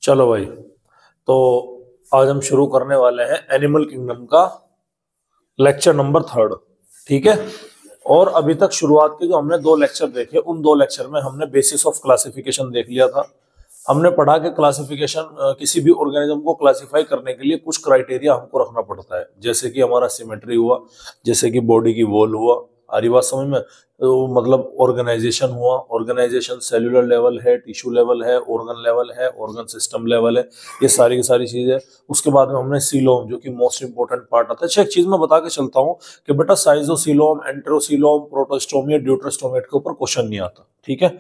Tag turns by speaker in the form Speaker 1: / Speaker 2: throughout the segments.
Speaker 1: चलो भाई, तो आज हम शुरू करने वाले हैं एनिमल किंगडम का लेक्चर नंबर 3। ठीक है। और अभी तक शुरुआत के जो हमने 2 लेक्चर देखे, उन 2 लेक्चर में हमने बेसिस ऑफ क्लासिफिकेशन देख लिया था। हमने पढ़ा कि क्लासिफिकेशन, किसी भी ऑर्गेनिज्म को क्लासिफाई करने के लिए कुछ क्राइटेरिया हमको रखना पड़ता है, जैसे कि हमारा सिमेट्री हुआ, जैसे कि बॉडी की वॉल हुआ। आरी बात समझ में? तो मतलब ऑर्गेनाइजेशन हुआ, ऑर्गेनाइजेशन सेल्यूलर लेवल है, टिश्यू लेवल है, ऑर्गन लेवल है, ऑर्गन सिस्टम लेवल है, ये सारी की सारी चीजें। उसके बाद में हमने सीलोम, जो कि मोस्ट इंपोर्टेंट पार्ट आता है। अच्छा, एक चीज मैं बता के चलता हूँ कि बेटा साइजोसीलोम, एंटेरोसीलोम, प्रोटोस्टोमिया, ड्यूटेरोस्टोमेट के ऊपर क्वेश्चन नहीं आता। ठीक है,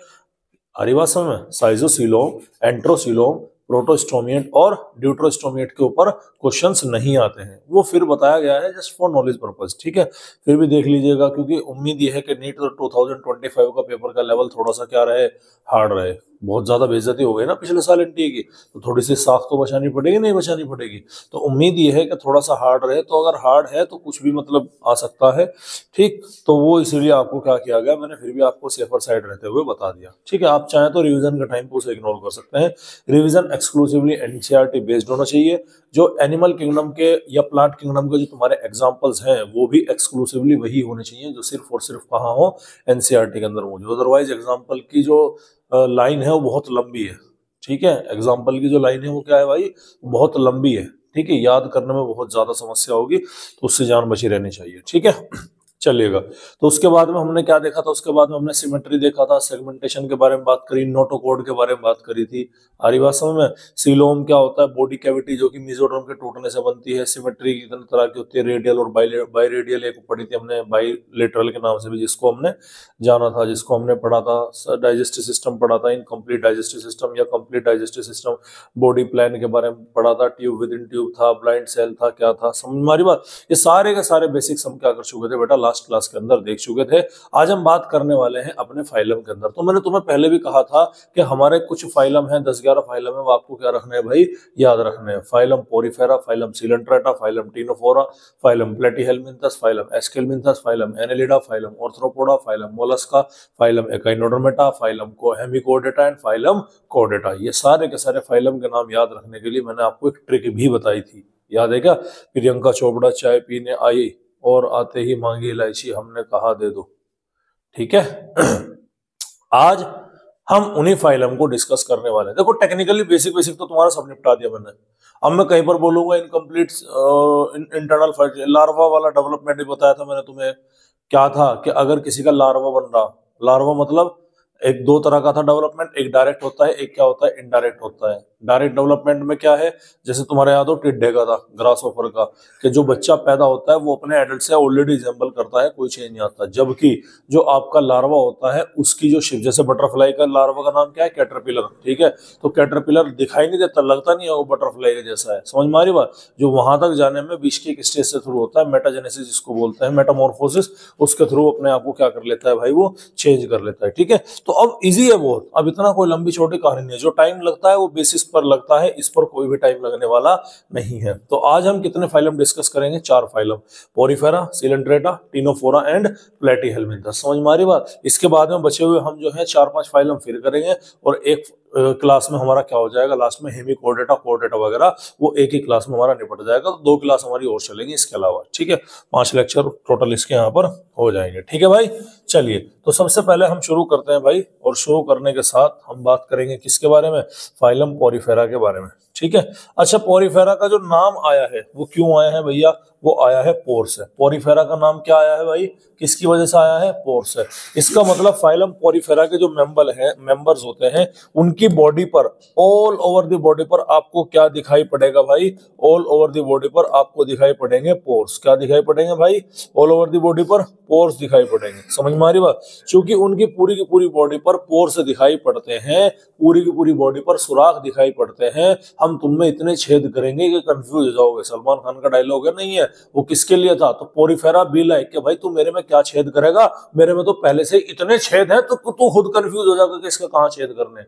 Speaker 1: हरी बात समझ में? साइजोसीलोम, एंट्रोसीलोम, प्रोटोस्टोमिएट और ड्यूटेरोस्टोमिएट के ऊपर क्वेश्चंस नहीं आते हैं। वो फिर बताया गया है जस्ट फॉर नॉलेज पर्पस। ठीक है, फिर भी देख लीजिएगा, क्योंकि उम्मीद ये है कि नीट 2025 का पेपर का लेवल थोड़ा सा क्या रहे, हार्ड रहे। बहुत ज्यादा बेइज्जती हो गई ना पिछले साल एनटीए की, तो थोड़ी सी साख तो बचानी पड़ेगी, नहीं बचानी पड़ेगी? तो उम्मीद ये है कि थोड़ा सा हार्ड रहे। तो अगर हार्ड है तो कुछ भी मतलब आ सकता है। ठीक, तो वो इसीलिए आपको क्या किया गया, मैंने फिर भी आपको सेफर साइड रहते हुए बता दिया। ठीक है, आप चाहें तो रिवीजन के टाइम पे उसे इग्नोर कर सकते हैं। रिवीजन एक्सक्लूसिवली एनसीईआरटी बेस्ड होना चाहिए। जो एनिमल किंगडम के या प्लांट किंगडम के जो तुम्हारे एग्जांपल्स हैं, वो भी एक्सक्लूसिवली वही होने चाहिए जो सिर्फ और सिर्फ कहाँ हो, एनसीईआरटी के अंदर मौजूद। अदरवाइज एग्जांपल की जो लाइन है वो बहुत लंबी है। ठीक है, एग्जाम्पल की जो लाइन है वो क्या है भाई, बहुत लंबी है। ठीक है, याद करने में बहुत ज्यादा समस्या होगी, तो उससे जान बची रहनी चाहिए। ठीक है, चलिएगा। तो उसके बाद में हमने क्या देखा था? उसके बाद में हमने सिमेट्री देखा था, सेगमेंटेशन के बारे में बात करी, नोटोकॉर्ड के बारे में बात करी थी। आ रही बात समझ में? सीलोम क्या होता है? बॉडी कैविटी जो कि मेसोडर्म के टूटने से बनती है। सिमेट्री कितने तरह की होती है? रेडियल और बाइरेडियल। एक पढ़ी थी हमने बाइलेटरल के नाम से भी, जिसको हमने जाना था, जिसको हमने पढ़ा था। डाइजेस्टिव सिस्टम पढ़ा था, इनकम्प्लीट डाइजेस्टिव सिस्टम या complete digestive system. Body plan के बारे में पढ़ा था, ट्यूब विद इन ट्यूब था, ब्लाइंड सेल था, क्या था, समझ में आ रही बात? ये सारे के सारे बेसिक्स हम क्या कर चुके थे बेटा, लास्ट क्लास के अंदर देख चुके थे। आज हम बात करने वाले हैं अपने फाइलम के अंदर। तो मैंने तुम्हें पहले भी कहा था कि हमारे कुछ फाइलम हैं, 10-11 फाइलम है, वो आपको क्या रखने हैं भाई, याद रखने हैं। Phylum porifera, phylum coelenterata, phylum ctenophora, phylum platyhelminthes, phylum aschelminthes, phylum annelida, phylum arthropoda, phylum mollusca, phylum echinodermata, phylum hemichordata and phylum कोडेटा। ये सारे के सारे फाइलम के नाम याद रखने के लिए मैंने आपको एक ट्रिक भी बताई थी, याद है क्या? प्रियंका चोपड़ा चाय पीने आई और आते ही मांगी इलायची, हमने कहा दे दो। ठीक है आज हम उन्हीं फाइलम को डिस्कस करने वाले हैं। देखो, टेक्निकली बेसिक बेसिक तो तुम्हारा सब निपटा दिया मैंने। अब मैं कहीं पर बोलूंगा इनकम्प्लीट इंटरनल लार्वा वाला डेवलपमेंट भी बताया था मैंने तुम्हें। क्या था कि अगर किसी का लार्वा बन रहा, लार्वा मतलब एक 2 तरह का था डेवलपमेंट, एक डायरेक्ट होता है, एक क्या होता है, इनडायरेक्ट होता है। डायरेक्ट डेवलपमेंट में क्या है, जैसे तुम्हारे याद हो टिड्डे का था, ग्रासहोफर का, कि जो बच्चा पैदा होता है वो अपने एडल्ट से ऑलरेडी रिजेंबल करता है, कोई चेंज नहीं आता। जबकि जो आपका लार्वा होता है उसकी जो शिप, जैसे बटरफ्लाई का लार्वा का नाम क्या है, कैटरपिलर। ठीक है, तो कैटरपिलर दिखाई नहीं देता, लगता नहीं है वो बटरफ्लाई के जैसा है, समझ में आ रही बात? जो वहां तक जाने में 20 की एक स्टेज से थ्रू होता है, मेटाजेनेसिस जिसको बोलते हैं, मेटामॉर्फोसिस, उसके थ्रू अपने आप को क्या कर लेता है भाई, वो चेंज कर लेता है। ठीक है, तो अब इजी है बहुत, अब इतना कोई लंबी छोटी कहानी नहीं है। जो टाइम लगता है वो बेसिस पर लगता है, इस पर कोई भी टाइम लगने वाला नहीं है। तो आज हम कितने फाइलम डिस्कस करेंगे? 4 phylum, porifera, coelenterata, ctenophora and platyhelminthes. समझ में आ रही बात? इसके बाद में बचे हुए हम जो है 4-5 फाइलम फिर करेंगे, और एक क्लास में हमारा क्या हो जाएगा लास्ट में, हेमिकोडेटा, कोडेटा वगैरह, वो एक ही क्लास में हमारा निपट जाएगा। तो 2 क्लास हमारी और चलेंगी इसके अलावा। ठीक है, 5 लेक्चर टोटल इसके यहाँ पर हो जाएंगे। ठीक है भाई, चलिए। तो सबसे पहले हम शुरू करते हैं भाई, और शुरू करने के साथ हम बात करेंगे किसके बारे में, फाइलम पोरीफेरा के बारे में। ठीक है, अच्छा, पोरीफेरा का जो नाम आया है वो क्यों आया है भैया? वो आया है पोर से। पोरीफेरा का नाम क्या आया है भाई, किसकी वजह से आया है? पोर से। इसका मतलब फाइलम पोरीफेरा के जो मेंबर्स होते हैं, उनकी बॉडी पर, ऑल ओवर द बॉडी पर आपको क्या दिखाई पड़ेगा भाई? ऑल ओवर द बॉडी पर आपको दिखाई पड़ेंगे पोर्स। क्या दिखाई पड़ेंगे भाई? ऑल ओवर द बॉडी पर पोर्स दिखाई पड़ेंगे। समझ में आ रही बात? क्योंकि उनकी पूरी की पूरी बॉडी पर पोर्स दिखाई पड़ते हैं, पूरी की पूरी बॉडी पर सुराख दिखाई पड़ते हैं। हम तुम में इतने छेद करेंगे कि कंफ्यूज हो जाओगे। सलमान खान का डायलॉग है, नहीं है वो? किसके लिए था? तो पोरीफेरा बी लाइक कि भाई तू मेरे में क्या छेद करेगा, मेरे में तो पहले से इतने छेद हैं, तो तू खुद कंफ्यूज हो जाएगा कि इसका कहां छेद करने।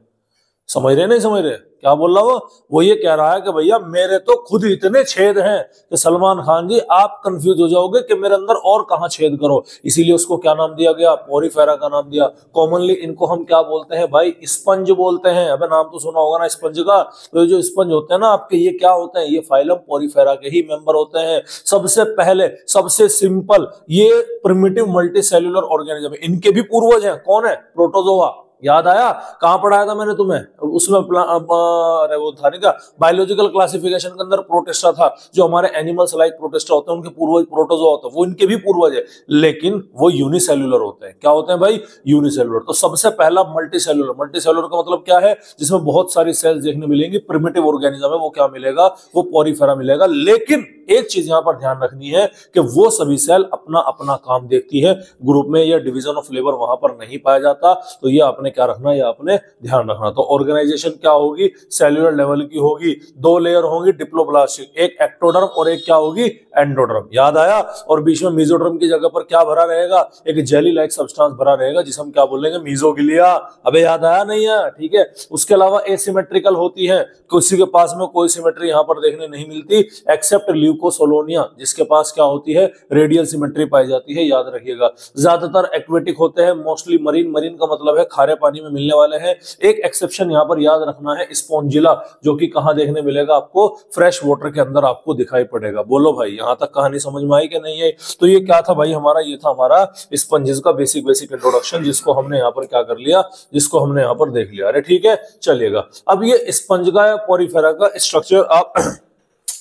Speaker 1: समझ रहे नहीं समझ रहे क्या बोल रहा वो ये कह रहा है कि भैया मेरे तो खुद इतने छेद हैं कि सलमान खान जी आप कंफ्यूज हो जाओगे कि मेरे अंदर और कहां छेद करो, इसीलिए उसको क्या नाम दिया गया, पोरीफेरा का नाम दिया। कॉमनली इनको हम क्या बोलते हैं भाई, स्पंज बोलते हैं। अबे नाम तो सुना होगा ना स्पंज का। तो ये जो स्पंज होते हैं ना आपके, ये क्या होते हैं, ये फाइलम पोरीफेरा के ही मेंबर होते हैं। सबसे पहले सबसे सिंपल ये प्रिमिटिव मल्टीसेल्युलर ऑर्गेनिज्म है। इनके भी पूर्वज हैं, कौन है, प्रोटोजोआ। याद आया, कहां पढ़ाया था मैंने तुम्हें उसमें अरे वो था नहीं क्या, बायोलॉजिकल क्लासिफिकेशन के अंदर प्रोटिस्टा था। जो हमारे एनिमल्स लाइक प्रोटिस्टा होते हैं उनके पूर्वज प्रोटोजोआ होते हैं, वो इनके भी पूर्वज है, लेकिन वो यूनिसेल्युलर होते हैं। क्या होते हैं भाई, यूनिसेल्युलर। तो सबसे पहला मल्टीसेल्युलर, मल्टीसेल्युलर का मतलब क्या है, जिसमें बहुत सारी सेल्स देखने मिलेंगी, प्रिमिटिव ऑर्गेनिज्म है, वो क्या मिलेगा, वो पोरीफेरा मिलेगा। लेकिन एक चीज यहां पर ध्यान रखनी है कि वो सभी सेल अपना अपना काम देखती है, ग्रुप में या डिवीजन ऑफ लेबर वहां पर नहीं पाया जाता। तो ये आपने क्या रखना, ये आपने ध्यान रखना। तो ऑर्गेनाइजेशन क्या होगी, सेल्यूलर लेवल की होगी। दो लेयर होंगी डिप्लोब्लास्ट, एक एक्टोडर्म और एक क्या होगी, एंडोडर्म। याद आया। और बीच में मेसोडर्म की जगह पर क्या भरा रहेगा, एक जेली लाइक सब्सटेंस भरा रहेगा, जिसे हम क्या बोलेंगे, मेसोगिलिया। अबे याद आया नहीं है, ठीक है। उसके अलावा एसिमेट्रिकल होती है, किसी के पास में कोई सिमेट्री यहां पर देखने नहीं मिलती एक्सेप्ट ल्यूकोसोलोनिया, जिसके पास क्या होती है, रेडियल सिमेट्री पाई जाती है, याद रखिएगा। ज्यादातर एक्वेटिक होते हैं, मोस्टली मरीन। मरीन का मतलब है खारे पानी में मिलने वाले हैं। एक एक्सेप्शन यहां पर याद रखना है, स्पॉन्जिला, जो कि कहां देखने मिलेगा आपको, फ्रेश वाटर के अंदर आपको दिखाई पड़ेगा। बोलो भाई यहां तक कहानी समझ में आई कि नहीं है। तो ये क्या था भाई हमारा, ये था हमारा स्पंजेस का बेसिक इंट्रोडक्शन, जिसको हमने यहाँ पर क्या कर लिया, जिसको हमने यहाँ पर देख लिया। अरे ठीक है, चलिएगा। अब ये स्पंज का या पोरीफेरा का स्ट्रक्चर आप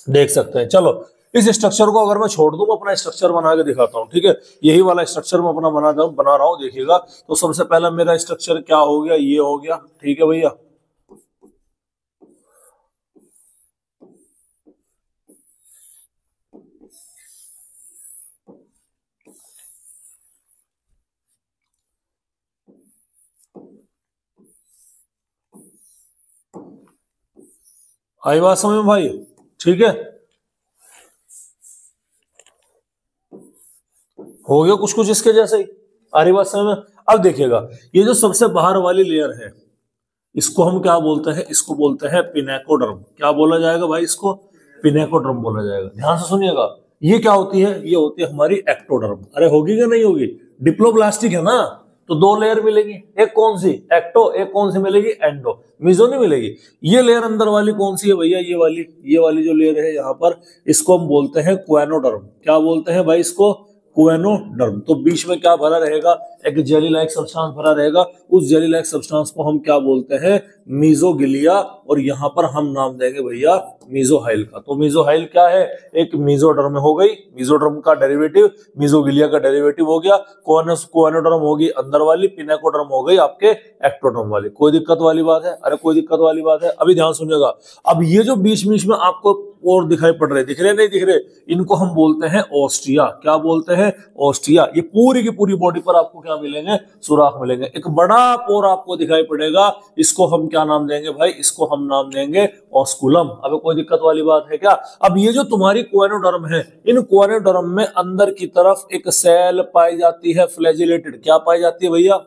Speaker 1: देख सकते हैं। चलो इस स्ट्रक्चर को अगर मैं छोड़ दूं, अपना स्ट्रक्चर बना के दिखाता हूं, ठीक है। यही वाला स्ट्रक्चर मैं अपना बना रहा हूं, देखिएगा। तो सबसे पहला मेरा स्ट्रक्चर क्या हो गया, ये हो गया, ठीक है भैया। आई बात समझ में भाई, ठीक है। हो गया कुछ कुछ इसके जैसे ही, आ रही बात समझ में। अब देखिएगा, ये जो सबसे बाहर वाली लेयर है, इसको हम क्या बोलते हैं, इसको बोलते हैं पिनेकोडर्म। क्या बोला जाएगा भाई, इसको पिनेकोडर्म बोला जाएगा। ध्यान से सुनिएगा, ये क्या होती है, ये होती है हमारी एक्टोडर्म। अरे होगी क्या नहीं होगी, डिप्लोब्लास्टिक है ना, तो दो लेयर मिलेगी। एक कौन सी, एक्टो, एक कौन सी मिलेगी, एंडो। मीजो नहीं मिलेगी। ये लेयर अंदर वाली कौन सी है भैया, ये वाली जो लेयर है यहाँ पर, इसको हम बोलते हैं क्वेनोडर्म। क्या बोलते हैं भाई इसको, क्वेनोडर्म। तो बीच में क्या भरा रहेगा, एक जेली लाइक सब्सटेंस भरा रहेगा। उस जेली लाइक सब्सटेंस को हम क्या बोलते हैं, मीजोगिलिया। और यहाँ पर हम नाम देंगे भैया मीजोहाइल का। तो मीजोहाइल क्या है, एक मीजोडर्म हो गई, मीजोडर्म का डेरिवेटिव, मीजोगिलिया का डेरिवेटिव हो गया। क्वेनोडर्म होगी अंदर वाली, पिनेकोडर्म हो गई आपके एक्टोडर्म वाली। कोई दिक्कत वाली बात है, अरे कोई दिक्कत वाली बात है। अभी ध्यान सुनिएगा। अब ये जो बीच बीच में आपको और दिखाई पड़ रहे, दिख रहे नहीं दिख रहे, इनको हम बोलते हैं ऑस्टिया। क्या बोलते हैं, ऑस्टिया। ये पूरी की पूरी बॉडी पर आपको क्या मिलेंगे, सुराख मिलेंगे। एक बड़ा पोर आपको दिखाई पड़ेगा, इसको हम क्या नाम देंगे भाई, इसको हम नाम देंगे ऑस्कुलम। अब कोई दिक्कत वाली बात है क्या। अब ये जो तुम्हारी क्वेनोडर्म है, इन क्वेनोडर्म में अंदर की तरफ एक सेल पाई जाती है फ्लैजिलेटेड। क्या पाई जाती है भैया,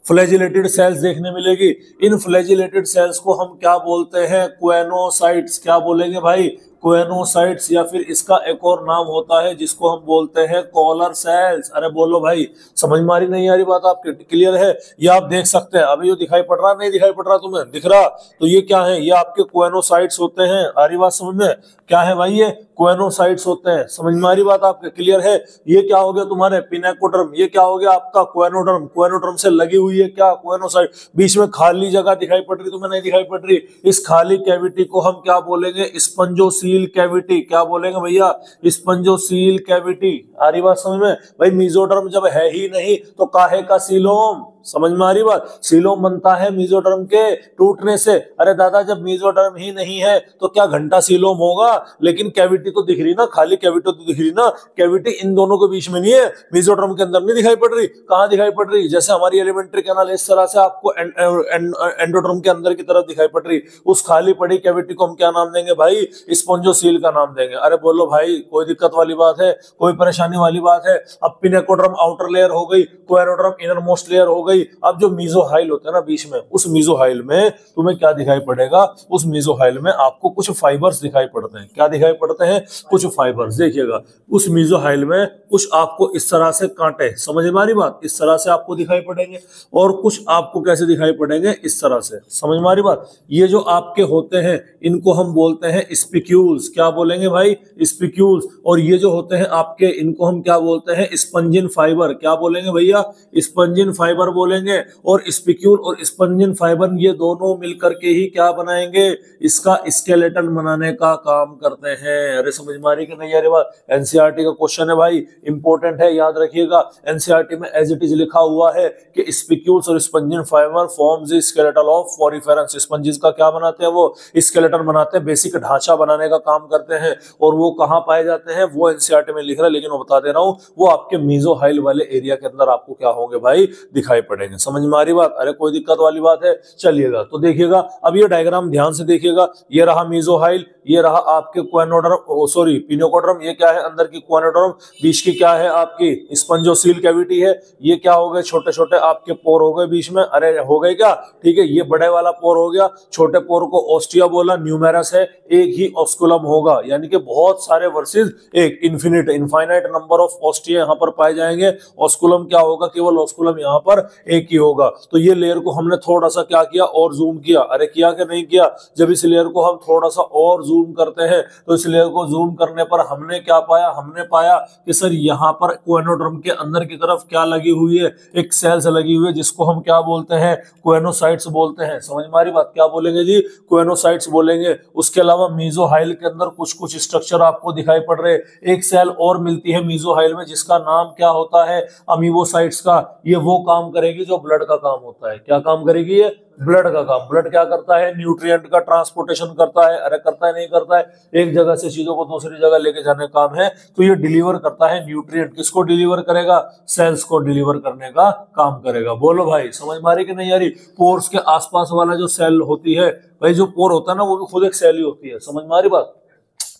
Speaker 1: फ्लैजिलेटेड सेल्स देखने मिलेगी। इन फ्लैजिलेटेड सेल्स को हम क्या बोलते हैं, क्वेनोसाइट्स। क्या बोलेंगे भाई, क्वेनोसाइट्स। या फिर इसका एक और नाम होता है जिसको हम बोलते हैं कॉलर सेल्स। अरे बोलो भाई, समझ में आ रही नहीं आ रही बात आपकी, क्लियर है। ये आप देख सकते हैं, अभी जो दिखाई पड़ रहा, नहीं दिखाई पड़ रहा तुम्हें, दिख रहा। तो ये क्या है, ये आपके क्वेनोसाइट्स होते हैं। आ रही बात समझ में, क्या है भाई, ये क्वेनोसाइट्स होते हैं। समझ में आ रही बात आपके, क्लियर है। ये क्या हो गया तुम्हारे पिनेकोडर्म, ये क्या हो गया आपका क्वेनोडर्म। क्वेनोडर्म से लगी हुई है क्या, क्वेनोसाइट। बीच में खाली जगह दिखाई पड़ रही, तुम्हें नहीं दिखाई पड़ रही। इस खाली कैविटी को हम क्या बोलेंगे, स्पंजोसील कैविटी। क्या बोलेंगे भैया, स्पंजोसील कैविटी। आ रही बात समझ में भाई। मेसोडर्म जब है ही नहीं तो काहे का सीलोम। समझ में आ रही बात, सीलोम बनता है मेसोडर्म के टूटने से। अरे दादा, जब मेसोडर्म ही नहीं है तो क्या घंटा सीलोम होगा। लेकिन कैविटी तो दिख रही ना, खाली कैविटी तो दिख रही ना। कैविटी इन दोनों के बीच में नहीं है, मेसोडर्म के अंदर नहीं दिखाई पड़ रही। कहां दिखाई पड़ रही, जैसे हमारी एलिमेंट्री कैनाल इस तरह से आपको एंडोडर्म के अंदर की तरफ दिखाई पड़ रही। उस खाली पड़ी कैविटी को हम क्या नाम देंगे भाई, स्पंजोसील का नाम देंगे। अरे बोलो भाई, कोई दिक्कत वाली बात है, कोई परेशानी वाली बात है। अब पिनेकोडर्म आउटर लेयर हो गई, क्वेनोडर्म इनर मोस्ट लेयर हो गई। गई। अब जो मीजोहाइल होता है ना बीच में, उस मीजोहाइल में तुम्हें क्या दिखाई पड़ेगा, उस मीजोहाइल में आपको कुछ फाइबर्स दिखाई पड़ते हैं। क्या दिखाई पड़ते हैं? कुछ फाइबर्स। देखिएगा उस मीजोहाइल में कुछ आपको इस तरह से कांटे, समझ में आ रही बात, इस तरह से आपको दिखाई पड़ेंगे, और कुछ आपको कैसे दिखाई पड़ेंगे, इस तरह से। समझ में आ रही बात। ये जो आपके होते हैं इनको हम बोलते हैं स्पिक्यूल्स। क्या बोलेंगे भाई? स्पिक्यूल्स। और ये जो होते हैं आपके, इनको हम क्या बोलते हैं? Spongin fibre. क्या बोलेंगे भैया? स्पंजिन फाइबर बोलेंगे। और स्पिक्यूल और स्पंजिन फाइबर ये दोनों मिलकर के ही क्या बनाएंगे? इसका स्केलेटन बनाने का काम करते हैं। अरे समझ में आ रही कि नहीं? अरे बात एनसीईआरटी का क्वेश्चन है भाई, इंपॉर्टेंट है, याद रखिएगा। एनसीईआरटी में एज इट इज लिखा हुआ है कि स्पिक्यूल्स और spongin fibre forms the skeleton of poriferans. Sponges का क्या बनाते हैं? वो स्केलेटन बनाते हैं, बेसिक ढांचा बनाने का काम करते हैं। और वो कहां पाए जाते हैं? वो एनसीईआरटी में लिख रहा है, लेकिन वो बता दे रहा हूं, वो आपके मीजोहाइल वाले एरिया के अंदर आपको क्या होंगे भाई? दिखाई पड़ेंगे। समझ में आ रही बात? अरे कोई दिक्कत वाली बात है? चलिएगा तो देखिएगा, अब ये डायग्राम ध्यान से देखिएगा। ये रहा मीजोहाइल, ये रहा आपके क्वेनोडर्म, सॉरी पिनोकोडर्म, ये क्या है? अंदर की क्वेनोडर्म, बीच की क्या है? आपकी स्पंजोसील कैविटी है। ये क्या हो गए? छोटे छोटे आपके पोर हो गए बीच में। अरे हो गए क्या? ठीक है, ये बड़े वाला पोर हो गया, छोटे पोर को ऑस्टिया बोला, न्यूमेरस है, एक ही ऑस्कुलम होगा, यानी कि बहुत सारे वर्सेस एक इनफाइनाइट नंबर ऑफ ऑस्टिया यहाँ पर पाए जाएंगे। ऑस्कुलम क्या होगा? केवल ऑस्कुलम यहाँ पर एक ही होगा। तो ये लेयर को हमने थोड़ा सा क्या किया? और जूम किया। अरे किया कि नहीं किया? जब इस लेयर को हम थोड़ा सा और जूम करते हैं तो इस लेयर को जूम करने पर हमने क्या पाया? हमने पाया कि सर यहाँ पर क्वेनोडर्म के अंदर की तरफ क्या लगी हुई है? एक सेल्स लगी हुई है, जिसको हम क्या बोलते हैं? क्वेनोसाइट्स बोलते हैं। समझ में आ रही बात? क्या बोलेंगे जी? क्वेनोसाइट्स बोलेंगे। उसके अलावा मीजोहाइल के अंदर कुछ कुछ स्ट्रक्चर आपको दिखाई पड़ रहे। एक सेल और मिलती है मीजोहाइल में, जिसका नाम क्या होता है? अमीबोसाइट्स का। ये वो काम करेगी जो ब्लड का काम होता है। क्या काम करेगी? ये ब्लड का काम। ब्लड क्या करता है? न्यूट्रिएंट का ट्रांसपोर्टेशन करता है। अरे करता है नहीं करता है? एक जगह से चीजों को दूसरी जगह लेके जाने का काम है। तो ये डिलीवर करता है न्यूट्रिएंट। किसको डिलीवर करेगा? सेल्स को डिलीवर करने का काम करेगा। बोलो भाई, समझ में आ रही कि नहीं आ रही? पोर्स के आसपास वाला जो सेल होती है भाई, जो पोर होता है ना, वो भी खुद एक सेल ही होती है। समझ में आ रही बात?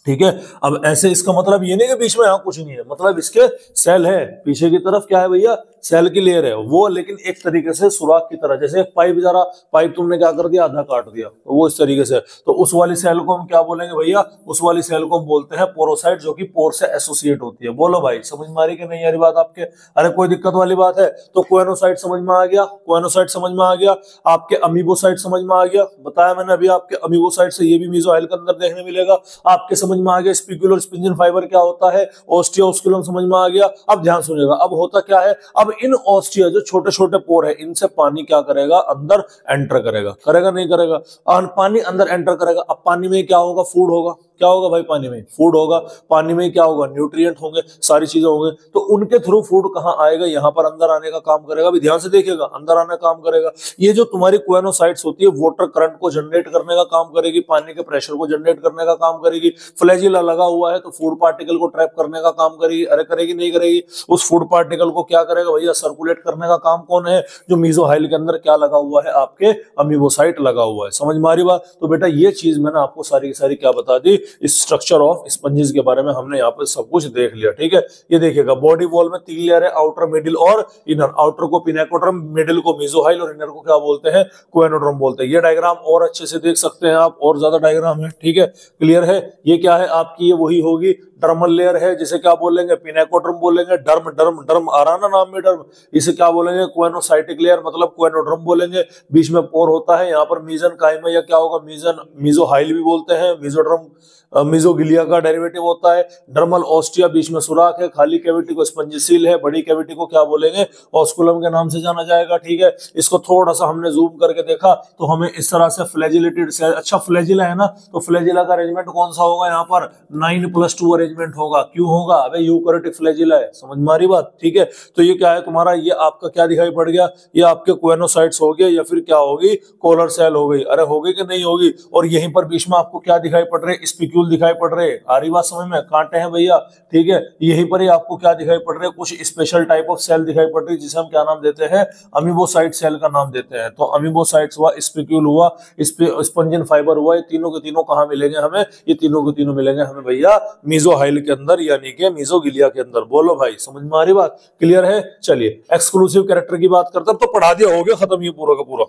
Speaker 1: ठीक है। अब ऐसे इसका मतलब ये नहीं कि बीच में यहाँ कुछ नहीं है, मतलब इसके सेल है। पीछे की तरफ क्या है भैया? सेल की लेयर है वो, लेकिन एक तरीके से सुराख की तरह। जैसे एक पाइप, जरा पाइप तुमने क्या कर दिया? आधा काट दिया, तो वो इस तरीके से। तो उस वाली सेल को हम क्या बोलेंगे भैया? उस वाली सेल को हम बोलते हैं पोरोसाइट, जो कि पोर से एसोसिएट होती है। बोलो भाई, समझ में आ रही कि नहीं आ रही बात आपके? अरे कोई दिक्कत वाली बात है? तो क्वेनोसाइट समझ में आ गया, क्वेनोसाइट समझ में आ गया, आपके अमीबोसाइट समझ में आ गया। बताया मैंने अभी आपके अमीबोसाइट से ये भी मीजोहाइल के अंदर देखने मिलेगा। आपके समझ में आ गया स्पिक्यूल और स्पिंजिन फाइबर क्या होता है? ऑस्टिया ऑस्कुलम समझ में आ गया। अब ध्यान सुनिएगा, अब होता क्या है? अब इन ऑस्टिया जो छोटे छोटे पोर है, इनसे पानी क्या करेगा? अंदर एंटर करेगा। करेगा नहीं करेगा? पानी अंदर एंटर करेगा। अब पानी में क्या होगा? फूड होगा। क्या होगा भाई? पानी में फूड होगा। पानी में क्या होगा? न्यूट्रिएंट होंगे, सारी चीजें होंगे। तो उनके थ्रू फूड कहां आएगा? यहां पर अंदर आने का काम करेगा। अभी ध्यान से देखिएगा, अंदर आने का काम करेगा। ये जो तुम्हारी क्वेनोसाइट्स होती है, वाटर करंट को जनरेट करने का काम करेगी, पानी के प्रेशर को जनरेट करने का काम करेगी। फ्लैजिला लगा हुआ है तो फूड पार्टिकल को ट्रैप करने का काम करेगी। अरे करेगी नहीं करेगी? उस फूड पार्टिकल को क्या करेगा भैया? सर्कुलेट करने का काम कौन है? जो मीजोहाइल के अंदर क्या लगा हुआ है? आपके अमीबोसाइट लगा हुआ है। समझ में आ रही बात? तो बेटा ये चीज मैंने आपको सारी की सारी क्या बता दी? इस स्ट्रक्चर ऑफ स्पंजेस के बारे में हमने यहाँ पे सब कुछ देख लिया। ठीक है, ये देखिएगा, बॉडी वॉल में 3 लेयर है, आउटर, मिडिल और इनर। आउटर को पिनेकोडर्म, मिडिल को मीजोहाइल और इनर को क्या बोलते हैं? क्वेनोडर्म बोलते हैं। ये डायग्राम और अच्छे से देख सकते हैं आप, और ज्यादा डायग्राम है। ठीक है, क्लियर है? ये क्या है आपकी? ये वही होगी, डर्मल लेयर है, जिसे क्या बोलेंगे? पिनेकोडर्म बोलेंगे। डर्म डर्म डर्म आ रहा ना नाम में, डर्म, इसे क्या बोलेंगे? क्वेनोसाइटिक लेयर, मतलब क्वेनोडर्म बोलेंगे। बीच में पोर होता है, यहाँ पर मीजन काइमा या क्या होगा? मीजन, मीजोहाइल भी बोलते हैं। मीजोडर्म मीजोगिलिया का डेरिवेटिव होता है। डर्मल ऑस्टिया, बीच में सुराख है, खाली कैविटी को स्पंजिसील है, बड़ी कैविटी को क्या बोलेंगे? ऑस्कुलम के नाम से जाना जाएगा। ठीक है, इसको थोड़ा सा हमने जूम करके देखा तो हमें इस तरह से फ्लैजिलेटेड सेल, अच्छा फ्लैजिला है ना, तो फ्लैजिला का अरेंजमेंट कौन सा होगा? यहाँ पर 9+2 अरेंजमेंट होगा। क्यों होगा? अबे यूकैरियोटिक फ्लैजिला है। समझ में आ रही बात? ठीक है, तो ये क्या है तुम्हारा? ये आपका क्या दिखाई पड़ गया? ये आपके क्वेनोसाइट्स हो गए, या फिर क्या होगी? कॉलर सेल हो गई। अरे होगी कि नहीं होगी? और यहीं पर बीच में आपको क्या दिखाई पड़ रहे? स्पिक्यूल स्पिक्यूल दिखाई पड़ रहे हैं। आ रही बात समझ में? कांटे हैं भैया, ठीक है। यहीं पर ही आपको क्या दिखाई पड़ रहे हैं, कुछ स्पेशल टाइप ऑफ सेल दिखाई पड़ रही है जिसे हम क्या नाम देते हैं, अमीबोसाइट सेल का नाम देते हैं। तो अमीबोसाइट्स हुआ, स्पिक्यूल हुआ, स्पंजिन फाइबर हुआ, ये तीनों के तीनों कहाँ मिलेंगे हमें, ये तीनों के तीनों मिलेंगे हमें भैया मीजोहाइल के अंदर, यानी कि मीजोगिलिया के अंदर। बोलो भाई, समझ में आ रही बात? क्लियर है? चलिए एक्सक्लूसिव कैरेक्टर की बात करते हैं, तो पढ़ा दिया, हो गया खत्म ये पूरा का पूरा,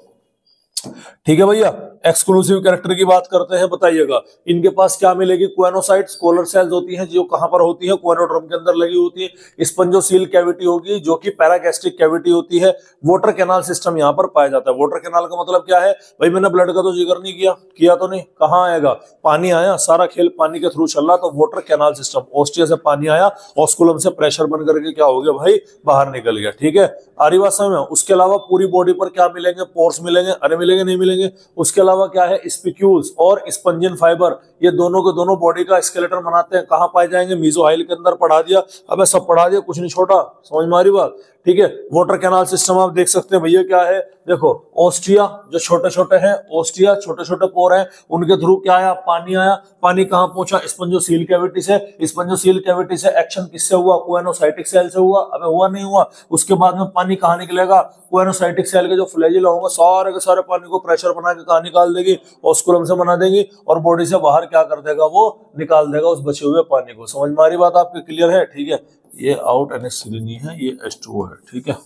Speaker 1: ठीक है भैया। एक्सक्लूसिव कैरेक्टर की बात करते हैं, बताइएगा इनके पास क्या मिलेगी, क्वेनोसाइट्स, कॉलर सेल्स होती हैं जो कहां पर होती है, क्वेनोड्रम के अंदर लगी होती है। स्पंजोसील कैविटी होगी जो कि पैरागैस्ट्रिक कैविटी होती है। वाटर कैनाल सिस्टम यहां पर पाया जाता है। वाटर कैनाल का मतलब क्या है भाई, मैंने ब्लड का तो जिक्र नहीं किया तो नहीं, कहां आएगा, पानी आया, सारा खेल पानी के थ्रू चल रहा, तो वाटर कैनाल सिस्टम, ऑस्टिया से पानी आया, ऑस्कुलम से प्रेशर बन करके क्या हो गया भाई, बाहर निकल गया, ठीक है। आरी बात समझ में? उसके अलावा पूरी बॉडी पर क्या मिलेंगे, पोर्स मिलेंगे, अरे मिलेंगे नहीं मिलेंगे। उसके अलावा क्या है, स्पिक्यूल्स और स्पंजिन फाइबर, ये दोनों के दोनों बॉडी का स्केलेटन बनाते हैं। कहां पाए जाएंगे, मीजोहाइल के अंदर। पढ़ा दिया, अब सब पढ़ा दिया, कुछ नहीं छोटा, समझ में आ रही बात, ठीक है। वाटर कैनाल सिस्टम आप देख सकते हैं भैया, क्या है, देखो ऑस्टिया जो छोटे छोटे हैं, ऑस्टिया छोटे छोटे पोर हैं, उनके थ्रू क्या आया, पानी आया। पानी कहां पहुंचा, स्पंजोसील कैविटी से। स्पंजोसील कैविटी से एक्शन किससे हुआ, क्वेनोसाइटिक सेल से हुआ, अबे हुआ नहीं हुआ। उसके बाद में पानी कहां निकलेगा, क्वेनोसाइटिक सेल के जो फ्लैजिला होंगे सारे के सारे पानी को प्रेशर बना के कहां निकाल देगी, ऑस्कुलम से बना देगी, और बॉडी से बाहर क्या कर देगा, वो निकाल देगा उस बचे हुए पानी को। समझ में आ रही बात आपकी? क्लियर है, ठीक है। ये आउट NH3 नहीं है, ये H2O है, ठीक है।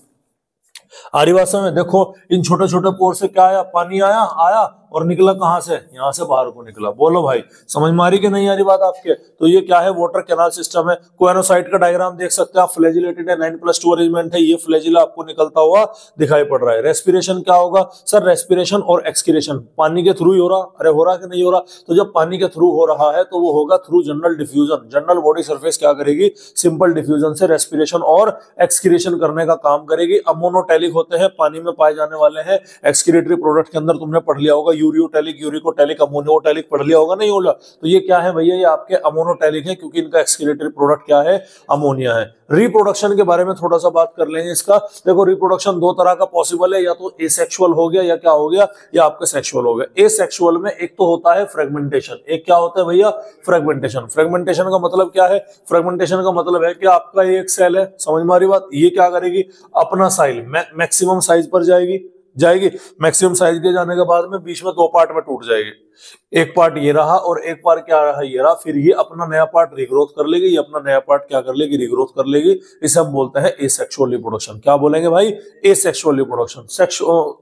Speaker 1: आरी बात में देखो, इन छोटे छोटे पोर से क्या आया, पानी आया और निकला कहां से, यहां से बाहर को निकला। बोलो भाई, समझ में आ रही कि नहीं आ रही बात आपके? तो ये क्या है, वाटर कैनाल सिस्टम है। क्वेनोसाइट का डायग्राम देख सकते हैं आप, फ्लैजिलेटेड है, 9+2 अरेंजमेंट है, ये फ्लैजिला आपको निकलता हुआ दिखाई पड़ रहा है। रेस्पिरेशन क्या होगा सर, रेस्पिरेशन और एक्सक्रीशन पानी के थ्रू ही हो रहा, अरे हो रहा कि नहीं हो रहा? तो जब पानी के थ्रू हो रहा है तो वो होगा through general diffusion. General body surface क्या करेगी, सिंपल डिफ्यूजन से रेस्पिरेशन और एक्सक्रीशन करने का काम करेगी। अमोनोटैलिक होते हैं, पानी में पाए जाने वाले हैं। एक्सक्रीटरी प्रोडक्ट के अंदर तुमने पढ़ लिया होगा, यूरियोटैलिक, यूरिकोटैलिक, अमोनियोटैलिक पढ़ लिया होगा, नहीं होगा? तो ये क्या है भैया, ये आपके अमोनोटैलिक है, क्योंकि इनका एक्सक्रीटरी प्रोडक्ट क्या है, अमोनिया है। रिप्रोडक्शन के बारे में थोड़ा सा बात कर लेंगे इसका। देखो रिप्रोडक्शन दो तरह का पॉसिबल है, या तो एसेक्सुअल हो गया या क्या हो गया, या आपका सेक्सुअल हो गया। एसेक्सुअल में एक तो होता है फ्रेगमेंटेशन, एक क्या होता है भैया, फ्रेगमेंटेशन। फ्रेगमेंटेशन का मतलब क्या है, फ्रेगमेंटेशन का मतलब है कि आपका एक सेल है, समझ में आ रही बात, ये क्या करेगी, अपना साइज मैक्सिमम साइज पर जाएगी। मैक्सिमम साइज के जाने के बाद में बीच में दो पार्ट में टूट जाएगी। एक पार्ट ये रहा और एक पार्ट क्या रहा, ये रहा। फिर ये अपना नया पार्ट रिग्रोथ कर लेगी, ये अपना नया पार्ट क्या कर लेगी, रिग्रोथ कर लेगी। इसे हम बोलते हैं एसेक्सुअल रिप्रोडक्शन। क्या बोलेंगे भाई, एसेक्सुअल रिप्रोडक्शन।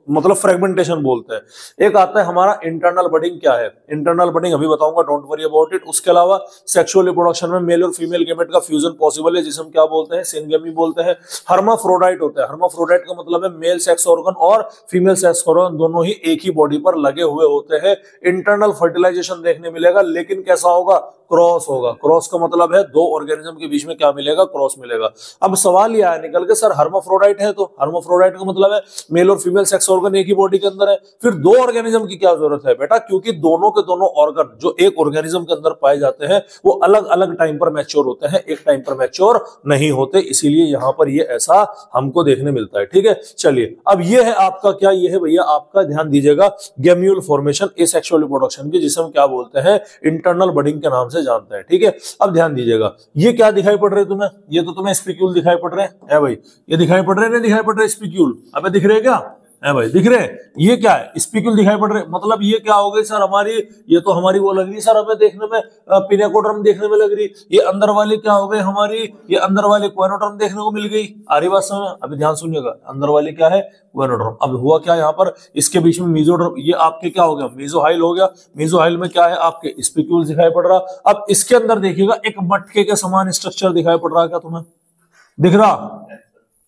Speaker 1: मतलब फ्रेगमेंटेशन बोलते हैं। एक आता है हमारा इंटरनल बडिंग। क्या है इंटरनल बडिंग, अभी बताऊंगा, डोंट वरी अबाउट इट। उसके अलावा सेक्सुअल रिप्रोडक्शन में मेल और फीमेल गेमेट का फ्यूजन पॉसिबल है, जिसे हम क्या बोलते हैं, सिनगेमी बोलते हैं। हर्माफ्रोडाइट होता है। हर्माफ्रोडाइट का मतलब है मेल सेक्स ऑर्गन और फीमेल सेक्स ऑर्गन दोनों ही एक ही बॉडी पर लगे हुए होते हैं। इंटरनल फर्टिलाइजेशन देखने मिलेगा, लेकिन कैसा होगा, क्रॉस होगा। क्रॉस का मतलब है दो ऑर्गेनिज्म के बीच में क्या मिलेगा, क्रॉस मिलेगा। अब सवाल यह है निकल के, सर हर्माफ्रोडाइट है, तो हर्माफ्रोडाइट का मतलब है मेल और फीमेल सेक्स ऑर्गन एक ही बॉडी के अंदर है, फिर दो ऑर्गेनिज्म की क्या जरूरत है बेटा, क्योंकि दोनों के दोनों ऑर्गन जो एक ऑर्गेनिज्म के अंदर पाए जाते हैं वो अलग अलग टाइम पर मैच्योर होते हैं, एक टाइम पर मैच्योर नहीं होते। इसीलिए यहां पर ये ऐसा हमको देखने मिलता है, ठीक है। चलिए अब ये है आपका क्या, ये है भैया आपका, ध्यान दीजिएगा, गेम्यूल फॉर्मेशन एसेक्सुअल रिप्रोडक्शन की, जिसे हम क्या बोलते हैं, इंटरनल बडिंग के नाम से जानते हैं, ठीक है। अब ध्यान दीजिएगा, ये क्या दिखाई पड़ रहे हैं तुम्हें, ये तो तुम्हें स्पिक्यूल दिखाई पड़ रहे हैं भाई, ये दिखाई पड़ रहे हैं, नहीं दिखाई पड़ रहे स्पिक्यूल, अबे दिख रहे हैं क्या है भाई, दिख रहे हैं? ये क्या है, स्पिक्यूल दिखाई पड़ रहे, मतलब ये क्या हो गई सर हमारी, ये तो हमारी वो लग रही सर हमें देखने में, पिनेकोडर्म देखने में लग रही। ये अंदर वाली क्या हो गई हमारी, ये अंदर वाली क्वेनोडर्म देखने को मिल गई। आ रही बात समझ? अभी ध्यान सुनिएगा, अंदर वाली क्या है, क्वेनोडर्म। अब हुआ क्या यहाँ पर, इसके बीच में मीजोडर्म, ये आपके क्या हो गया, मेसोहाइल हो गया। मेसोहाइल में क्या है, आपके स्पिक्यूल दिखाई पड़ रहा। अब इसके अंदर देखिएगा एक मटके के समान स्ट्रक्चर दिखाई पड़ रहा है, क्या तुम्हें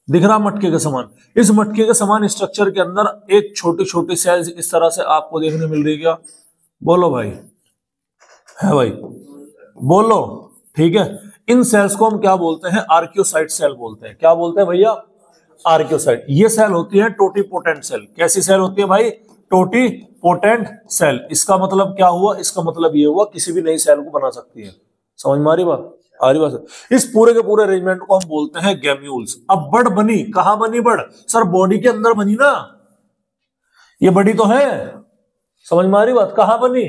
Speaker 1: दिख रहा मटके के समान? इस मटके के समान स्ट्रक्चर के अंदर एक छोटी छोटी सेल्स इस तरह से आपको देखने मिल रही, क्या बोलो भाई, है भाई, बोलो, ठीक है। इन सेल्स को हम क्या बोलते हैं, आर्कियोसाइट सेल बोलते हैं। क्या बोलते हैं भैया, आर्कियोसाइट। ये सेल होती है टोटीपोटेंट सेल। कैसी सेल होती है भाई, टोटीपोटेंट सेल। इसका मतलब क्या हुआ, इसका मतलब ये हुआ किसी भी नई सेल को बना सकती है। समझ में आ रही बात, आ रही बात? इस पूरे के पूरे अरेंजमेंट को हम बोलते हैं गैम्यूल्स। अब बड़ बनी, कहां बनी बड़, सर बॉडी के अंदर बनी ना, ये बड़ी तो है, समझ में आ रही बात, कहां बनी,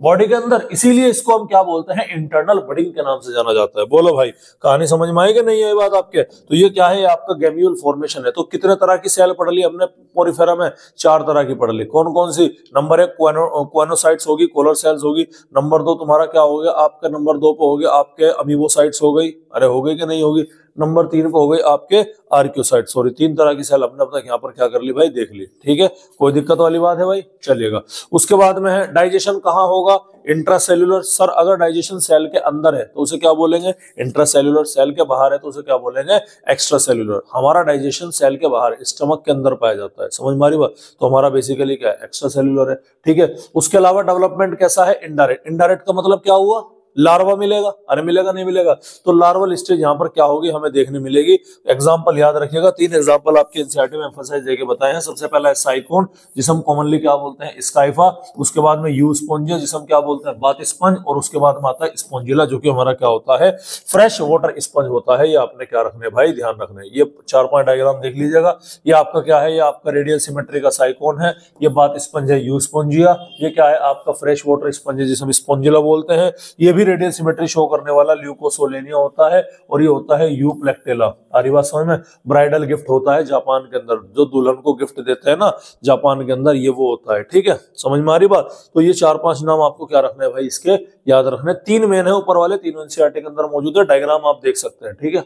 Speaker 1: बॉडी के अंदर, इसीलिए इसको हम क्या बोलते हैं, इंटरनल बडिंग के नाम से जाना जाता है। बोलो भाई, कहानी समझ में आई कि नहीं है बात आपके? तो ये क्या है, ये आपका गैम्यूल फॉर्मेशन है। तो कितने तरह की सेल पढ़ ली हमने पोरिफेरा में? 4 तरह की पढ़ ली। कौन कौन सी? नंबर 1 क्वानोसाइट्स होगी, कोलर सेल्स होगी। नंबर 2 तुम्हारा क्या हो गया आपका, नंबर 2 पे हो गया आपके अमीबोसाइट्स हो गई, अरे हो गई कि नहीं होगी। नंबर 3 पे हो गई आपके आर्क्योसाइट। सॉरी, 3 तरह की सेल हमने अब तक यहाँ पर क्या कर ली भाई, देख ली। ठीक है, कोई दिक्कत वाली बात है भाई? चलिएगा, उसके बाद में है डाइजेशन कहाँ होगा, इंट्रासेल्यूलर। सर अगर डाइजेशन सेल के अंदर है तो उसे क्या बोलेंगे, इंट्रासेल्यूलर। सेल के बाहर है तो उसे क्या बोलेंगे, एक्स्ट्रा सेल्यूलर। हमारा डाइजेशन सेल के बाहर, स्टमक के अंदर पाया जाता है, समझ मारी बात? तो हमारा बेसिकली क्या है, एक्स्ट्रा सेल्यूलर है। ठीक है, उसके अलावा डेवलपमेंट कैसा है, इनडायरेक्ट। इनडायरेक्ट का मतलब क्या हुआ, लार्वा मिलेगा, अरे मिलेगा नहीं मिलेगा? तो लार्वल स्टेज यहाँ पर क्या होगी, हमें देखने मिलेगी। एग्जांपल याद रखिएगा, 3 एग्जांपल आपके एनसीईआरटी में एम्फसाइज देके बताए हैं। सबसे पहला है साइकोन, जिसे हम कॉमनली क्या बोलते हैं, स्काइफा। उसके बाद में यू स्पोंजिया, जिसे हम क्या बोलते हैं, बाथ स्पंज। और उसके बाद में आता है स्पोंजिला, जो कि हमारा क्या होता है, फ्रेश वाटर स्पंज होता है। ये आपने क्या रखने भाई, ध्यान रखने। ये 4-5 डायग्राम देख लीजिएगा। ये आपका क्या है, ये आपका रेडियल सिमेट्री का साइकोन है। ये बाथ स्पंज है यू स्पोंजिया। ये क्या है, आपका फ्रेश वाटर स्पंज है, जिसे हम स्पोंजिला बोलते हैं। ये भी रेडियल सिमेट्री शो करने वाला ल्यूकोसोलेनिया होता है। और ये होता है यू प्लेक्टेला। आरी बात समझ में? ब्राइडल गिफ्ट होता है जापान के अंदर, जो दुल्हन को गिफ्ट देते हैं ना जापान के अंदर, ये वो होता है। ठीक है, समझ में आ रही बात? तो ये 4-5 नाम आपको क्या रखने हैं भाई, इसके याद रखने। 3 मेन है ऊपर वाले, 3 एनसीईआरटी के अंदर मौजूद है। डायग्राम आप देख सकते हैं। ठीक है,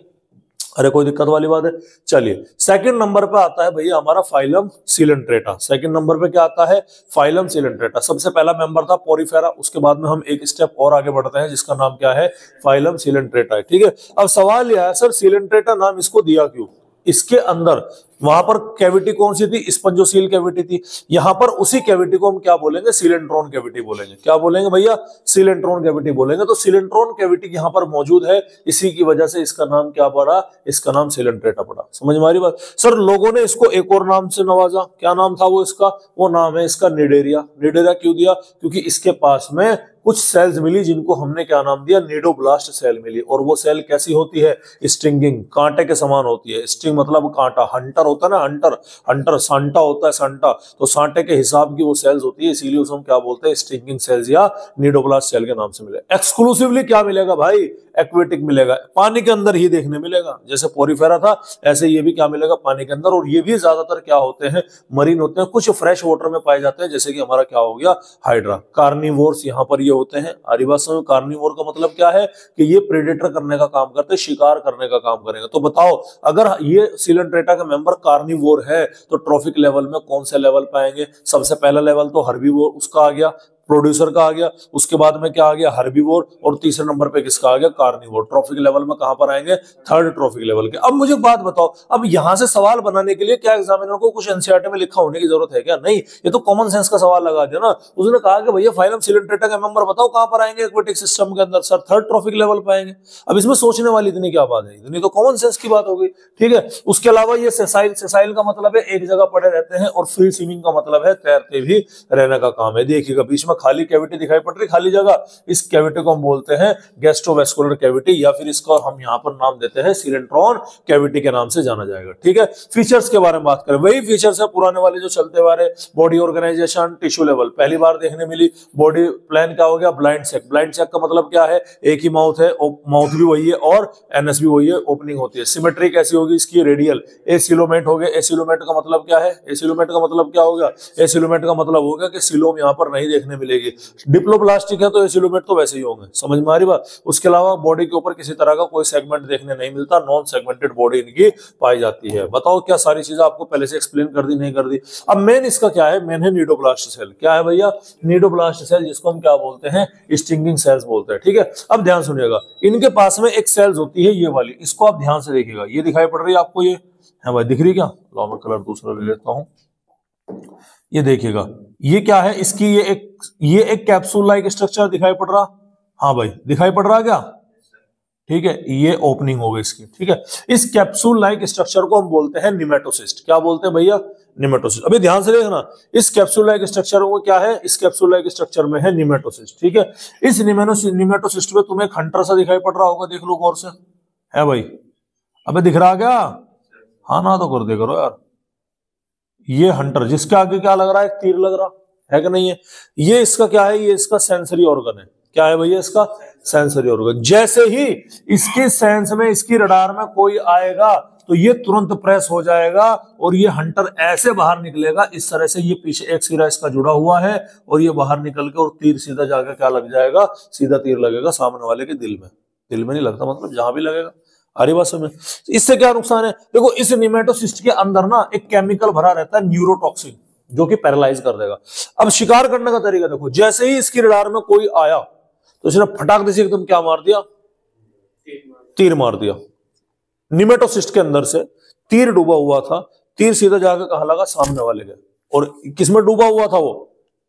Speaker 1: अरे कोई दिक्कत वाली बात है? चलिए, सेकंड नंबर पे आता है भैया हमारा फाइलम सिलेंट्रेटा। सेकंड नंबर पे क्या आता है, फाइलम सिलेंट्रेटा। सबसे पहला मेंबर था पोरिफेरा। उसके बाद में हम एक स्टेप और आगे बढ़ते हैं, जिसका नाम क्या है, फाइलम सिलेंट्रेटा है। ठीक है, अब सवाल यह है, सर सिलेंट्रेटा नाम इसको दिया क्यों? इसके अंदर वहां पर कैविटी कौन सी थी, स्पंजोसील कैविटी थी। यहां पर उसी कैविटी को हम क्या बोलेंगे, सिलेंट्रॉन कैविटी बोलेंगे। क्या बोलेंगे भैया, सिलेंट्रॉन कैविटी बोलेंगे। तो सिलेंट्रॉन कैविटी यहां पर मौजूद है, इसी की वजह से इसका नाम क्या पड़ा, इसका नाम सिलेंट्रेटा पड़ा। समझ में आ रही बात? सर लोगों ने इसको एक और नाम से नवाजा, क्या नाम था वो इसका, वो नाम है इसका निडेरिया। निडेरिया क्यों दिया, क्योंकि इसके पास में कुछ सेल्स मिली जिनको हमने क्या नाम दिया, निडोब्लास्ट सेल मिली। और वो सेल कैसी होती है, स्टिंगिंग, कांटे के समान होती है। स्टिंग मतलब कांटा, हंटर होता है ना, हंटर, हंटर सांटा होता है, सांटा। तो सांटे के हिसाब की वो सेल्स होती है, इसीलिए उसे हम क्या बोलते हैं, स्टिंगिंग सेल्स या निडोब्लास्ट सेल के नाम से मिले। एक्सक्लूसिवली क्या मिलेगा भाई, एक्वेटिक मिलेगा, पानी के अंदर ही देखने मिलेगा। जैसे पोरिफेरा था, ऐसे ये भी क्या मिलेगा, पानी के अंदर। और ये भी ज्यादातर क्या होते हैं, मरीन होते हैं। कुछ फ्रेश वाटर में पाए जाते हैं, जैसे कि हमारा क्या हो गया, हाइड्रा। कार्निवोर्स यहाँ पर ये होते हैं। आदिवासी में कार्निवोर का मतलब क्या है, कि ये प्रेडेटर करने का काम करते हैं, शिकार करने का काम करेंगे। तो बताओ, अगर ये सिलेंट्रेटा का मेंबर कार्निवोर है, तो ट्रॉफिक लेवल में कौन से लेवल पाएंगे? सबसे पहला लेवल तो हर्बीवोर, उसका आ गया, प्रोड्यूसर का आ गया। उसके बाद में क्या आ गया, हर्बीवोर। और तीसरे नंबर पे किसका आ गया, कार्निवोर। ट्रॉफिक लेवल में कहां पर आएंगे, थर्ड ट्रॉफिक लेवल के। अब मुझे बात बताओ, अब यहां से सवाल बनाने के लिए क्या एग्जामिनर को कुछ एनसीईआरटी में लिखा होने की जरूरत है क्या? नहीं, ये तो कॉमन सेंस का सवाल लगा दिया ना। उसने कहा कि भैया फाइलम सिलेंट्रेटा का मेंबर बताओ कहां पर आएंगे एक्वेटिक सिस्टम के अंदर। सर थर्ड ट्रॉफिक लेवल पे आएंगे। अब इसमें सोचने वाली इतनी क्या बात है, इतनी तो कॉमन सेंस की बात हो गई। ठीक है, उसके अलावा ये सेसाइल, सेसाइल का मतलब है एक जगह पड़े रहते हैं। और फ्री स्विमिंग का मतलब है तैरते भी रहने का काम है। देखिएगा बीच में खाली कैविटी दिखाई पड़ रही, खाली जगह, इस कैविटी को हम बोलते हैं गैस्ट्रोवेस्कुलर कैविटी, या फिर इसको हम यहां पर नाम देते हैं सिलेंट्रॉन कैविटी के नाम से जाना जाएगा। ठीक है, फीचर्स के बारे में बात करें, वही फीचर्स है पुराने वाले जो चलते हुए आ रहे। बॉडी ऑर्गेनाइजेशन, टिश्यू लेवल पहली बार देखने मिली। बॉडी प्लान क्या हो गया, ब्लाइंड सेक। ब्लाइंड सेक का मतलब क्या है, एक ही माउथ है, माउथ भी वही है और एनएस भी वही है, ओपनिंग होती है। सिमेट्री कैसी होगी इसकी, रेडियल। एसिलोमेट हो गया। एसिलोमेट का मतलब क्या है, एसिलोमेट का मतलब क्या होगा, एसिलोमेट का मतलब होगा कि सिलोम यहां पर नहीं देखने मिलेगी। डिप्लोप्लास्टिक है तो एसिलोमेट तो वैसे ही होंगे। समझ में आ रही बात? उसके अलावा बॉडी के ऊपर किसी तरह का कोई सेगमेंट देखने नहीं मिलता, नॉन सेगमेंटेड बॉडी इनकी पाई जाती है। बताओ क्या सारी चीजें आपको पहले से एक्सप्लेन कर दी, नहीं कर दी? अब मेन इसका क्या है, मेन है निडोब्लास्ट सेल। क्या है भैया, निडोब्लास्ट सेल, जिसको हम क्या बोलते हैं, स्टिंगिंग सेल्स बोलते हैं। ठीक है, अब ध्यान सुनिएगा, इनके पास में एक सेल्स होती है ये वाली, इसको आप ध्यान से देखिएगा। ये दिखाई पड़ रही है आपको, ये है भाई, दिख रही क्या? लो मैं कलर दूसरा ले लेता हूं। ये देखिएगा, ये क्या है इसकी, ये एक कैप्सूल लाइक स्ट्रक्चर दिखाई पड़ रहा। हाँ भाई, दिखाई पड़ रहा क्या? ठीक है, ये ओपनिंग हो गई इसकी। ठीक है, इस कैप्सूल लाइक स्ट्रक्चर को हम बोलते हैं निमेटोसिस्ट। क्या बोलते हैं भैया, निमेटोसिस्ट। अभी ध्यान से देखना, इस कैप्सूल लाइक स्ट्रक्चर में क्या है, इस कैप्सूल लाइक स्ट्रक्चर में है निमेटोसिस्ट। ठीक है, इस निमेटोसिस्ट में तुम्हें एक हंटर सा दिखाई पड़ रहा होगा, देख लो गौर से। है भाई, अबे दिख रहा क्या? हाँ ना तो कर दे करो यार। ये हंटर, जिसके आगे क्या लग रहा है, तीर लग रहा। है कि नहीं है? ये इसका क्या है? ये इसका सेंसरी ऑर्गन है। क्या है भैया? इसका सेंसरी ऑर्गन। जैसे ही इसकी सेंस में, इसकी रडार में कोई आएगा तो ये तुरंत प्रेस हो जाएगा और ये हंटर ऐसे बाहर निकलेगा, इस तरह से। ये पीछे एक सिरा इसका जुड़ा हुआ है और ये बाहर निकल के और तीर सीधा जाकर क्या लग जाएगा? सीधा तीर लगेगा सामने वाले के दिल में। दिल में नहीं लगता, मतलब जहां भी लगेगा। हरी बात समझ। इससे क्या नुकसान है? देखो, इस निमेटोसिस्ट के अंदर ना एक केमिकल भरा रहता है न्यूरोटॉक्सिन, जो कि पैरालाइज कर देगा। अब शिकार करने का तरीका देखो, जैसे ही इसकी रडार में कोई आया तो इसने फटाक से एकदम क्या मार दिया? तीर मार दिया। निमेटोसिस्ट के अंदर से तीर डूबा हुआ था, तीर सीधा जाकर कहां लगा? सामने वाले के। और किसमें डूबा हुआ था वो?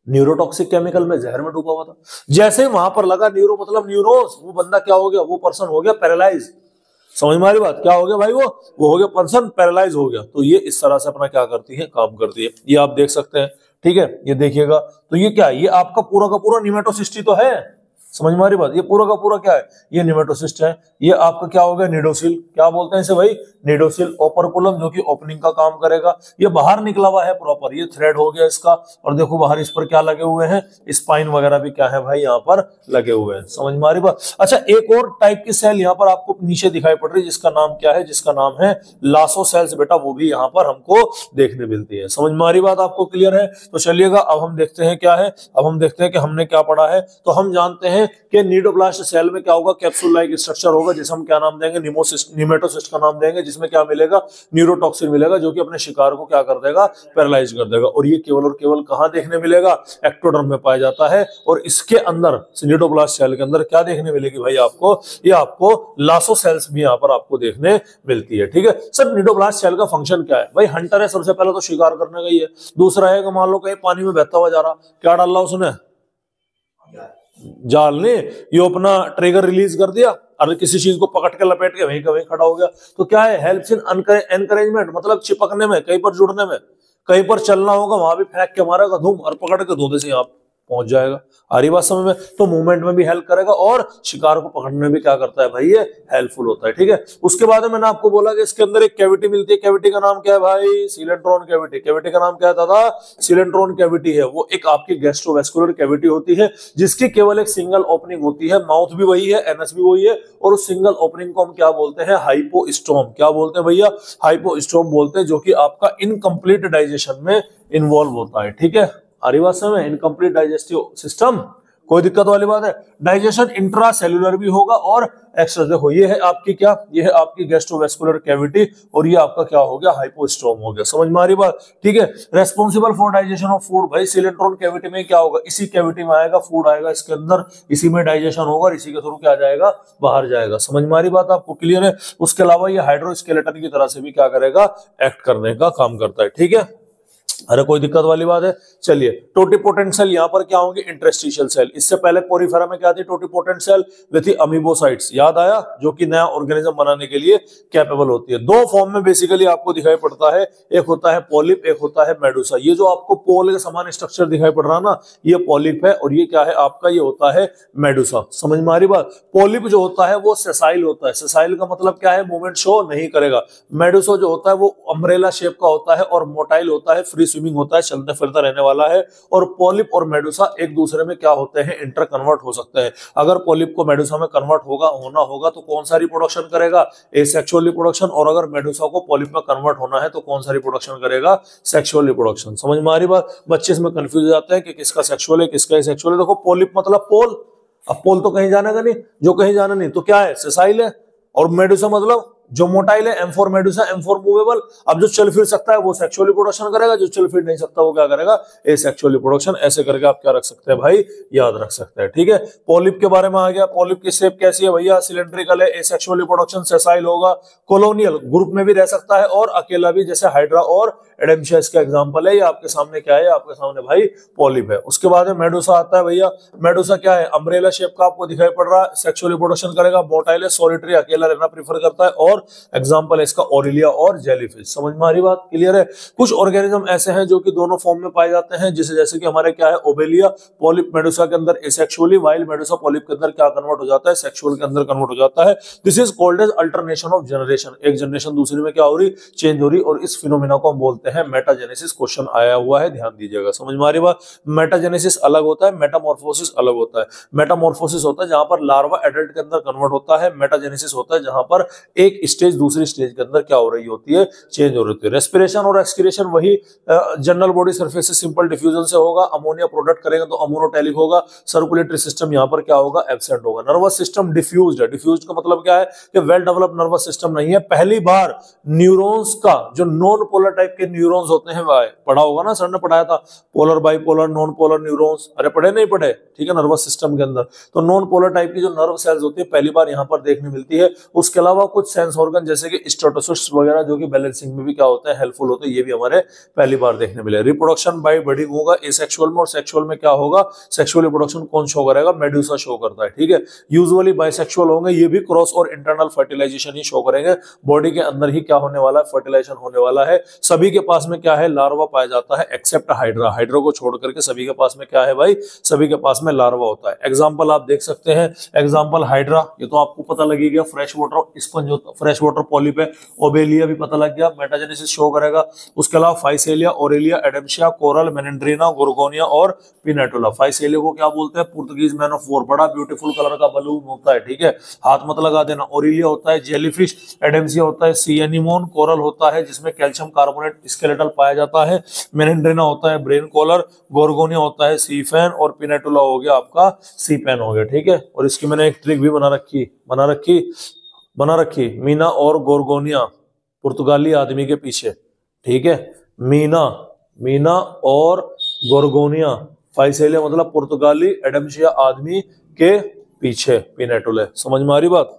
Speaker 1: न्यूरोटॉक्सिक केमिकल में, जहर में डूबा हुआ था। जैसे ही वहां पर लगा, न्यूरो मतलब न्यूरोस, वो बंदा क्या हो गया? वो पर्सन हो गया पैरालाइज। समझ में आ रही बात? क्या हो गया भाई? वो हो गया पर्सन पैरालाइज हो गया। तो ये इस तरह से अपना क्या करती है? काम करती है। ये आप देख सकते हैं, ठीक है? ये देखिएगा। तो ये क्या है? ये आपका पूरा का पूरा निमेटोसिस्ट ही तो है। समझ में आ रही बात? ये पूरा का पूरा क्या है? ये निमेटोसिस्ट है। ये आपका क्या हो गया? निडोसिल। क्या बोलते हैं इसे भाई? निडोसिल। ओपर्कुलम, जो कि ओपनिंग का काम करेगा। ये बाहर निकला हुआ है प्रॉपर, ये थ्रेड हो गया इसका। और देखो बाहर इस पर क्या लगे हुए हैं? स्पाइन वगैरह भी क्या है भाई? यहाँ पर लगे हुए हैं। समझ में आ रही बात? अच्छा, एक और टाइप की सेल यहाँ पर आपको नीचे दिखाई पड़ रही है, जिसका नाम क्या है? जिसका नाम है लासो सेल्स। बेटा, वो भी यहाँ पर हमको देखने मिलती है। समझ में आ रही बात? आपको क्लियर है? तो चलिएगा, अब हम देखते हैं क्या है। अब हम देखते हैं कि हमने क्या पढ़ा है। तो हम जानते हैं कि नीडोब्लास्ट सेल में क्या होगा? कैप्सूल लाइक स्ट्रक्चर होगा, जिसे हम क्या नाम देंगे? निमेटोसिस्ट का नाम देंगे, जिसमें क्या मिलेगा? न्यूरोटॉक्सिन मिलेगा, जो कि अपने शिकार को क्या कर देगा? पैरालाइज कर देगा। और ये केवल और केवल कहां देखने मिलेगा? एक्टोडर्म में पाया जाता है। और इसके अंदर, नीडोब्लास्ट सेल के अंदर क्या देखने मिलेगी भाई आपको? ये आपको लासो सेल्स भी यहाँ पर आपको देखने मिलती है। ठीक है सर, नीडोब्लास्ट सेल का फंक्शन क्या है भाई? हंटर है, सबसे पहले तो शिकार करने का ही है। दूसरा है कि मान लो कहीं पानी में बहता हुआ जा रहा, क्या डाल रहा उसने? जाल ने। ये अपना ट्रिगर रिलीज कर दिया, अरे किसी चीज को पकड़ के लपेट के वहीं का वहीं खड़ा हो गया। तो क्या है? हेल्प्स इन एनकरेजमेंट, मतलब चिपकने में, कहीं पर जुड़ने में। कहीं पर चलना होगा, वहां भी फेंक के मारेगा धूम, और पकड़ के धोने से आप पहुंच जाएगा। आ रही बात समझ में? तो मूवमेंट में भी हेल्प करेगा और शिकार को पकड़ने में भी क्या करता है भाई? ये हेल्पफुल होता है। ठीक है, उसके बाद मैंने आपको बोला कि इसके अंदर एक कैविटी मिलती है। कैविटी का नाम क्या है भाई? सीलेंट्रॉन कैविटी। कैविटी का नाम क्या है दादा? सीलेंट्रॉन कैविटी है। वो एक आपकी गैस्ट्रोवेस्कुलर कैविटी होती है, जिसकी केवल एक सिंगल ओपनिंग होती है। माउथ भी वही है, एनएस भी वही है, और उस सिंगल ओपनिंग को हम क्या बोलते हैं? हाइपोस्टोम। क्या बोलते हैं भैया? हाइपोस्टोम बोलते हैं, जो कि आपका इनकम्प्लीट डाइजेशन में इन्वॉल्व होता है। ठीक है, आरी बात समझ में? इनकम्प्लीट डाइजेस्टिव सिस्टम, कोई दिक्कत वाली बात है? डाइजेशन इंट्रा सेल्यूलर भी होगा और एक्स्ट्रा। देखो, ये है आपकी क्या? ये है आपकी गैस्ट्रोवेस्कुलर कैविटी, और ये आपका क्या हो गया? हाइपोस्टोम हो गया। समझ में आ रही बात? ठीक है, responsible for digestion of food. भाई सीलेंट्रॉन कैविटी में क्या होगा? इसी कैविटी में आएगा फूड, आएगा इसके अंदर, इसी में डाइजेशन होगा, इसी के थ्रू क्या जाएगा? बाहर जाएगा। समझ में आ रही बात? आपको क्लियर है? उसके अलावा ये हाइड्रोस्केलेटन की तरह से भी क्या करेगा? एक्ट करने का काम करता है। ठीक है, अरे कोई दिक्कत वाली बात है? चलिए, टोटिपोटेंट सेल यहाँ पर क्या होंगे? Interstitial cell. इससे पहले पोरिफेरा में क्या थी? Totipotent cell with amoebocytes. याद आया? जो कि नया ऑर्गेनिज्म बनाने के लिए कैपेबल होती है। दो फॉर्म में बेसिकली आपको दिखाई पड़ता है, एक होता है पॉलिप, एक होता है मेडुसा। ये जो आपको पोल के समान स्ट्रक्चर दिखाई पड़ रहा ना, ये पॉलिप है, और ये क्या है आपका? ये होता है मेडुसा। समझ में आ रही बात? पॉलिप जो होता है वो सेसाइल होता है। सेसाइल का मतलब क्या है? मूवमेंट शो नहीं करेगा। मेडुसा जो होता है वो अम्ब्रेला शेप का होता है और मोटाइल होता है, फ्री स्विमिंग होता है, चलते फिरता रहने वाला है। और पॉलिप और मेडुसा एक दूसरे में क्या होते हैं? इंटर कन्वर्ट हो सकते हैं। अगर पॉलिप को मेडुसा में कन्वर्ट होगा तो कौन सा रिप्रोडक्शन करेगा? Asexual reproduction. और अगर मेडुसा को पॉलिप में कन्वर्ट होना है तो कौन सा रिप्रोडक्शन करेगा? Sexual reproduction. समझ में आ रही बात? बच्चे इसमें कंफ्यूज हो जाते हैं कि किसका सेक्सुअल है, किसका एसेक्सुअल है। देखो, पॉलिप मतलब पोल, अब पोल तो कहीं जाने का नहीं, जो कहीं जाना नहीं तो क्या है? सेसाइल है। और मेडुसा मतलब जो मोटाइल है, M4 मेडुसा, M4 मूवेबल। अब जो चल फिर सकता है वो सेक्सुअल रिप्रोडक्शन करेगा, जो चल फिर नहीं सकता वो क्या करेगा? Asexual reproduction. ऐसे करके आप क्या रख सकते हैं भाई? याद रख सकते हैं। ठीक है, पॉलिप के बारे में आ गया। पॉलिप की शेप कैसी है भैया? सिलेंड्रिकल है, एसेक्सुअल रिप्रोडक्शन, सेसाइल होगा, कॉलोनियल, ग्रुप में भी रह सकता है और अकेला भी, जैसे हाइड्रा और एडेम्शिया इसका एग्जांपल है। ये आपके सामने क्या है? आपके सामने भाई पॉलिप है। उसके बाद में मेडुसा आता है भैया। मेडुसा क्या है? अम्ब्रेला शेप का आपको दिखाई पड़ रहा है, सेक्सुअल रिप्रोडक्शन करेगा, मोटाइल है, सॉलिटरी, अकेला रहना प्रेफर करता है, और और एग्जांपल है इसका ओरिलिया और जेलीफिश। समझ में आ रही बात, क्लियर है। कुछ ऑर्गेनिज्म ऐसे हैं जो कि दोनों फॉर्म में पाए जाते हैं, जैसे कि हमारे क्या है ओबेलिया पॉलिप मेडुसा के अंदर एसेक्सुअली, वाइल मेडुसा पॉलिप के अंदर क्या कन्वर्ट हो जाता है, सेक्सुअल के अंदर कन्वर्ट हो जाता है। This is called as alternation of generation, एक जनरेशन दूसरी में क्या हो रही, चेंज हो रही, और इस फिनोमेना को हम बोलते हैं मेटाजेनेसिस। क्वेश्चन आया हुआ है, ध्यान दीजिएगा। समझ में आ रही बात, मेटाजेनेसिस अलग होता है, मेटामॉर्फोसिस अलग होता है। मेटामॉर्फोसिस होता है जहां पर लार्वा एडल्ट के अंदर कन्वर्ट होता है, मेटाजेनेसिस होता है जहां पर एक स्टेज दूसरी स्टेज के अंदर क्या हो रही होती है, चेंज हो रही है। रेस्पिरेशन और एक्सक्रीशन वही जनरल बॉडी सरफेस से सिंपल डिफ्यूजन से होगा, अमोनिया प्रोडक्ट करेंगे तो अमोनोटैलिक होगा, सर्कुलेटरी सिस्टम यहां पर क्या होगा, एब्सेंट होगा। नर्वस सिस्टम डिफ्यूज्ड है, डिफ्यूज्ड का मतलब क्या है कि वेल डेवलप्ड नर्वस सिस्टम नहीं है। पहली बार न्यूरॉन्स का जो नॉन पोलर टाइप के न्यूरॉन्स होते हैं, पढ़ा होगा ना, सर ने पढ़ाया था, polar bipolar non polar neurons, अरे पढ़े नहीं पढ़े, ठीक है, नर्वस सिस्टम के अंदर तो नॉन पोलर टाइप की जो नर्व सेल्स होती है पहली बार यहां पर देखने मिलती है। उसके अलावा कुछ सेंस ऑर्गन जैसे कि स्टेटोसिस्ट वगैरह जो कि बैलेंसिंग में भी क्या होता है, हेल्पफुल होते हैं, ये भी हमारे पहली बार देखने मिले। रिप्रोडक्शन बाय बडिंग होगा एसेक्सुअल में, और सेक्सुअल में क्या होगा, सेक्सुअल रिप्रोडक्शन कौन शो करेगा, मेडुसा शो करता है, ठीक है। यूजुअली बाइसेक्सुअल होंगे, ये भी क्रॉस और इंटरनल फर्टिलाइजेशन ही शो करेंगे, बॉडी के अंदर ही क्या होने वाला है, फर्टिलाइजेशन होने वाला है। सभी के पास में क्या है, लार्वा पाया जाता है, एक्सेप्ट हाइड्रा, हाइड्रा को छोड़ करके सभी के पास में क्या है भाई, सभी के पास में लार्वा होता है। एग्जांपल आप देख सकते हैं, एग्जांपल हाइड्रा, ये तो आपको पता लगी गया, फ्रेश वाटर स्पंज होता, फ्रेश वाटर पॉलिप है। ओबेलिया भी पता लग गया, मेटाजेनेसिस शो करेगा। उसके अलावा फाइसेलिया, ओरेलिया, एडेम्शिया, कोरल, मेनेंड्रीना, गोर्गोनिया और पिनेटुला। फाइसेलिया को क्या बोलते हैं, पुर्तगीज मैन ऑफ वॉर, बड़ा ब्यूटीफुल कलर का बलून होता है, ठीक है, हाथ मत लगा देना। ओरेलिया होता है जेलीफिश, एडेम्सिया होता है सी एनीमोन, कोरल होता है जिसमें कैल्शियम कार्बोनेट स्केलेटल पाया जाता है, मेनेंड्रीना होता है ब्रेन कॉलर, गोर्गोनिया होता है सी फैन, और पिनेटुला हो गया आपका सी पेन हो गया, ठीक है। और इसकी मैंने एक ट्रिक भी बना रखी, मीना और गोर्गोनिया पुर्तगाली आदमी के पीछे, ठीक है, मीना और गोर्गोनिया, फाइसेलिया मतलब पुर्तगाली, एडम्शिया आदमी के पीछे पिनेटुला। समझ में आ रही बात,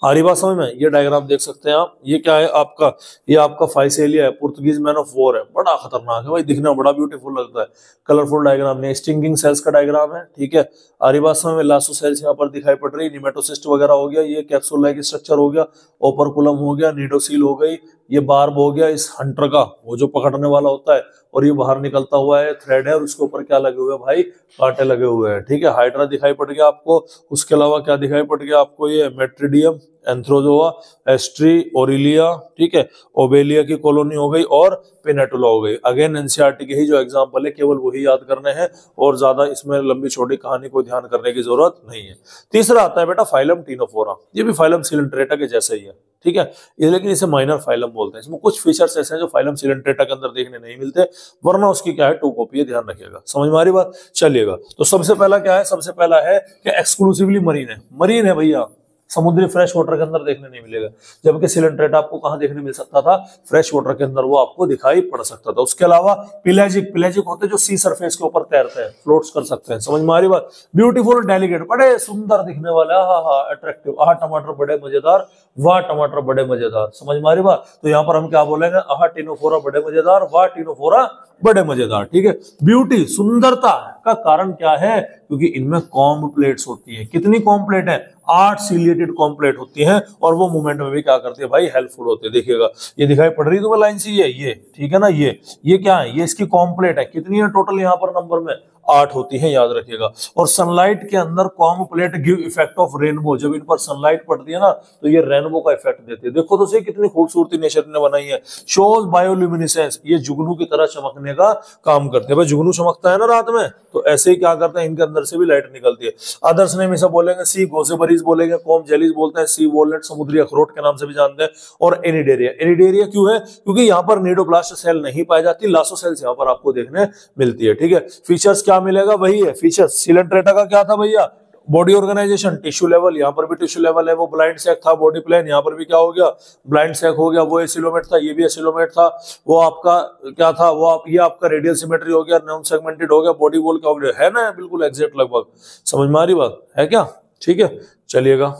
Speaker 1: आ रही बात समझ में। ये डायग्राम देख सकते हैं आप, ये क्या है आपका, ये आपका फाइसेलिया है, पुर्तगीज मैन ऑफ वॉर है, बड़ा खतरनाक है भाई, दिखने में बड़ा ब्यूटीफुल लगता है, कलरफुल डायग्राम नहीं, स्टिंगिंग सेल्स का डायग्राम है, ठीक है। आ रही बात समझ में। लासो सेल्स यहाँ पर दिखाई पड़ रही, निमेटोसिस्ट वगैरह हो गया, ये कैप्सूल लाइक स्ट्रक्चर हो गया, ओपरकुलम हो गया, निडोसील हो गई, ये बार्ब हो गया इस हंटर का, वो जो पकड़ने वाला होता है, और ये बाहर निकलता हुआ है थ्रेड है, और उसके ऊपर क्या लगे हुए हैं भाई, कांटे लगे हुए हैं, ठीक है। हाइड्रा दिखाई पड़ गया आपको, उसके अलावा क्या दिखाई पड़ गया आपको, ये मेट्रिडियम, एंथ्रोजोआ, एस्ट्री, ओरिलिया, ठीक है, ओबेलिया की कॉलोनी हो गई, और पिनेटुला हो गई। अगेन एनसीईआरटी के ही जो एग्जांपल है केवल वही याद करने हैं, और ज्यादा इसमें लंबी छोटी कहानी को ध्यान करने की जरूरत नहीं है। तीसरा आता है बेटा फाइलम टीनोफोरा, ये भी फाइलम सिलेंट्रेटा के जैसा ही है, ठीक है, लेकिन इसे माइनर फाइलम बोलते हैं। इसमें कुछ फीचर्स ऐसे हैं जो फाइलम सिलेंट्रेटा के अंदर देखने नहीं मिलते, वरना उसकी क्या है, टू कॉपी है, ध्यान रखिएगा। समझ में आ रही बात, चलिएगा। तो सबसे पहला क्या है, सबसे पहला है कि एक्सक्लूसिवली मरीन है भैया, समुद्री फ्रेश वाटर के अंदर देखने नहीं मिलेगा, जबकि सिलेंट्रेटा आपको कहां देखने मिल सकता था, फ्रेश वाटर के अंदर वो आपको दिखाई पड़ सकता था। उसके अलावा पिलेजिक होते जो सी सरफेस के ऊपर तैरते हैं, फ्लोट्स कर सकते हैं। समझ में आ रही बात, ब्यूटीफुल डेलिकेट, बड़े सुंदर दिखने वाले, अट्रैक्टिव, टमाटर बड़े मजेदार, वाह टमाटर बड़े मजेदार। समझ में आ रही बात, तो यहाँ पर हम क्या बोलेंगे, टीनोफोरा बड़े मजेदार, वाह टीनोफोरा बड़े मजेदार, ठीक है। ब्यूटी, सुंदरता का कारण क्या है, क्योंकि इनमें कॉम्ब प्लेट्स होती है। कितनी कॉम्ब प्लेट है, 8 सीलिएटेड कॉम्ब प्लेट होती हैं, और वो मूवमेंट में भी क्या करती है भाई, हेल्पफुल होते हैं। देखिएगा, ये दिखाई पड़ रही है तुम्हें लाइन सी, ये ठीक है ना, ये क्या है, ये इसकी कॉम्ब प्लेट है। कितनी है टोटल यहाँ पर नंबर में, 8 होती है, याद रखिएगा। और सनलाइट के अंदर comb plate give effect of rainbow, जब इन पर सनलाइट पड़ती है ना तो ये रेनबो का इफेक्ट देती है। देखो तो सही कितनी खूबसूरती नेचर ने बनाई है। शोज बायोल्यूमिनेसेंस, ये जुगनू की तरह चमकने का काम करते हैं भाई। जुगनू चमकता है ना रात में, तो ऐसे ही क्या करते हैं, इनके अंदर से भी लाइट निकलती है। अदर्स नेम इसे बोलेंगे, सी गोसेबरीज बोलेंगे, कॉम्ब जेलीज बोलते हैं, सी वॉलनट समुद्री अखरोट के नाम से भी जानते हैं, और एनिडेरिया क्यों है, क्योंकि यहाँ पर नीडोप्लास्ट सेल नहीं पाई जाती, लासो सेल्स यहाँ पर आपको देखने मिलती है, ठीक है। फीचर्स क्या मिलेगा, वही है फीचर्स। सिलेंट्रेटा का क्या था भैया, बॉडी ऑर्गेनाइजेशन, टिश्यू लेवल, यहाँ पर भी टिश्यू लेवल है, वो ब्लाइंड सैक था, बॉडी प्लेन, यहाँ पर भी क्या हो गया, ब्लाइंड सैक हो गया, वो एसिलोमेट था, ये भी एसिलोमेट था, वो आपका क्या था, ये आपका रेडियल सिमेट्री हो गया, नॉन सेगमेंटेड हो गया, बॉडी वॉल का हो गया, है ना, बिल्कुल एग्जैक्ट लगभग। समझ में आ रही बात है क्या, ठीक है, चलिएगा।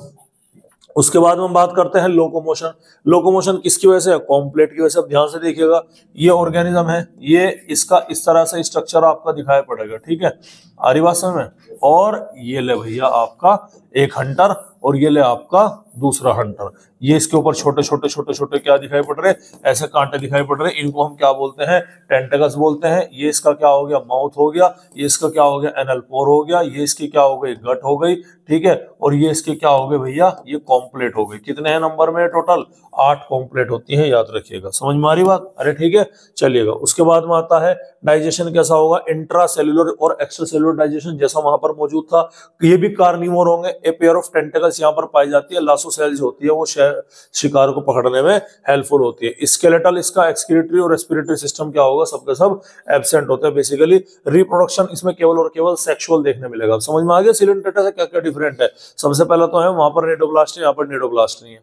Speaker 1: उसके बाद हम बात करते हैं लोकोमोशन किसकी वजह से, कॉम्प्लेट की वजह से। अब ध्यान से देखिएगा, ये ऑर्गेनिज्म है, ये इसका इस तरह से स्ट्रक्चर आपका दिखाई पड़ेगा, ठीक है, आ रही बात समझ में। और ये ले भैया आपका एक हंटर, और ये ले आपका दूसरा हंटर। ये इसके ऊपर छोटे छोटे छोटे छोटे क्या दिखाई पड़ रहे हैं, ऐसे कांटे दिखाई पड़ रहे हैं, इनको हम क्या बोलते हैं, टेंटेकल्स बोलते हैं। ये इसका क्या हो गया, माउथ हो गया। ये इसका क्या हो गया, एनल पोर हो गया। ये इसकी क्या हो गई, गट हो गई, ठीक है। और ये इसके क्या हो गए भैया, ये कॉम्प्लेट हो गई। कितने हैं नंबर में टोटल, 8 कॉम्प्लेट होती हैं, याद रखिएगा। समझ में आ रही बात, अरे ठीक है, चलिएगा। उसके बाद में आता है डाइजेशन कैसा होगा, इंट्रा सेल्यूलर और एक्स्ट्रा सेल्यूलर डाइजेशन जैसा वहां पर मौजूद था। ये भी कार्निवोर होंगे। ए पेयर ऑफ टेंटेकल्स यहाँ पर पाई जाती है, लासोसेल्स होती है, वो शिकार को पकड़ने में हेल्पफुल होती है। स्केलेटल इसका एक्सक्रीटरी और रेस्पिरेटरी सिस्टम क्या होगा, सबके सब एब्सेंट होते हैं बेसिकली। रिप्रोडक्शन इसमें केवल और केवल सेक्सुअल देखने मिलेगा। समझ में आ गया सिलेंटेटा से क्या क्या डिफरेंट है। सबसे पहला तो है वहां पर निडोब्लास्ट है, यहाँ पर निडोब्लास्ट नहीं है।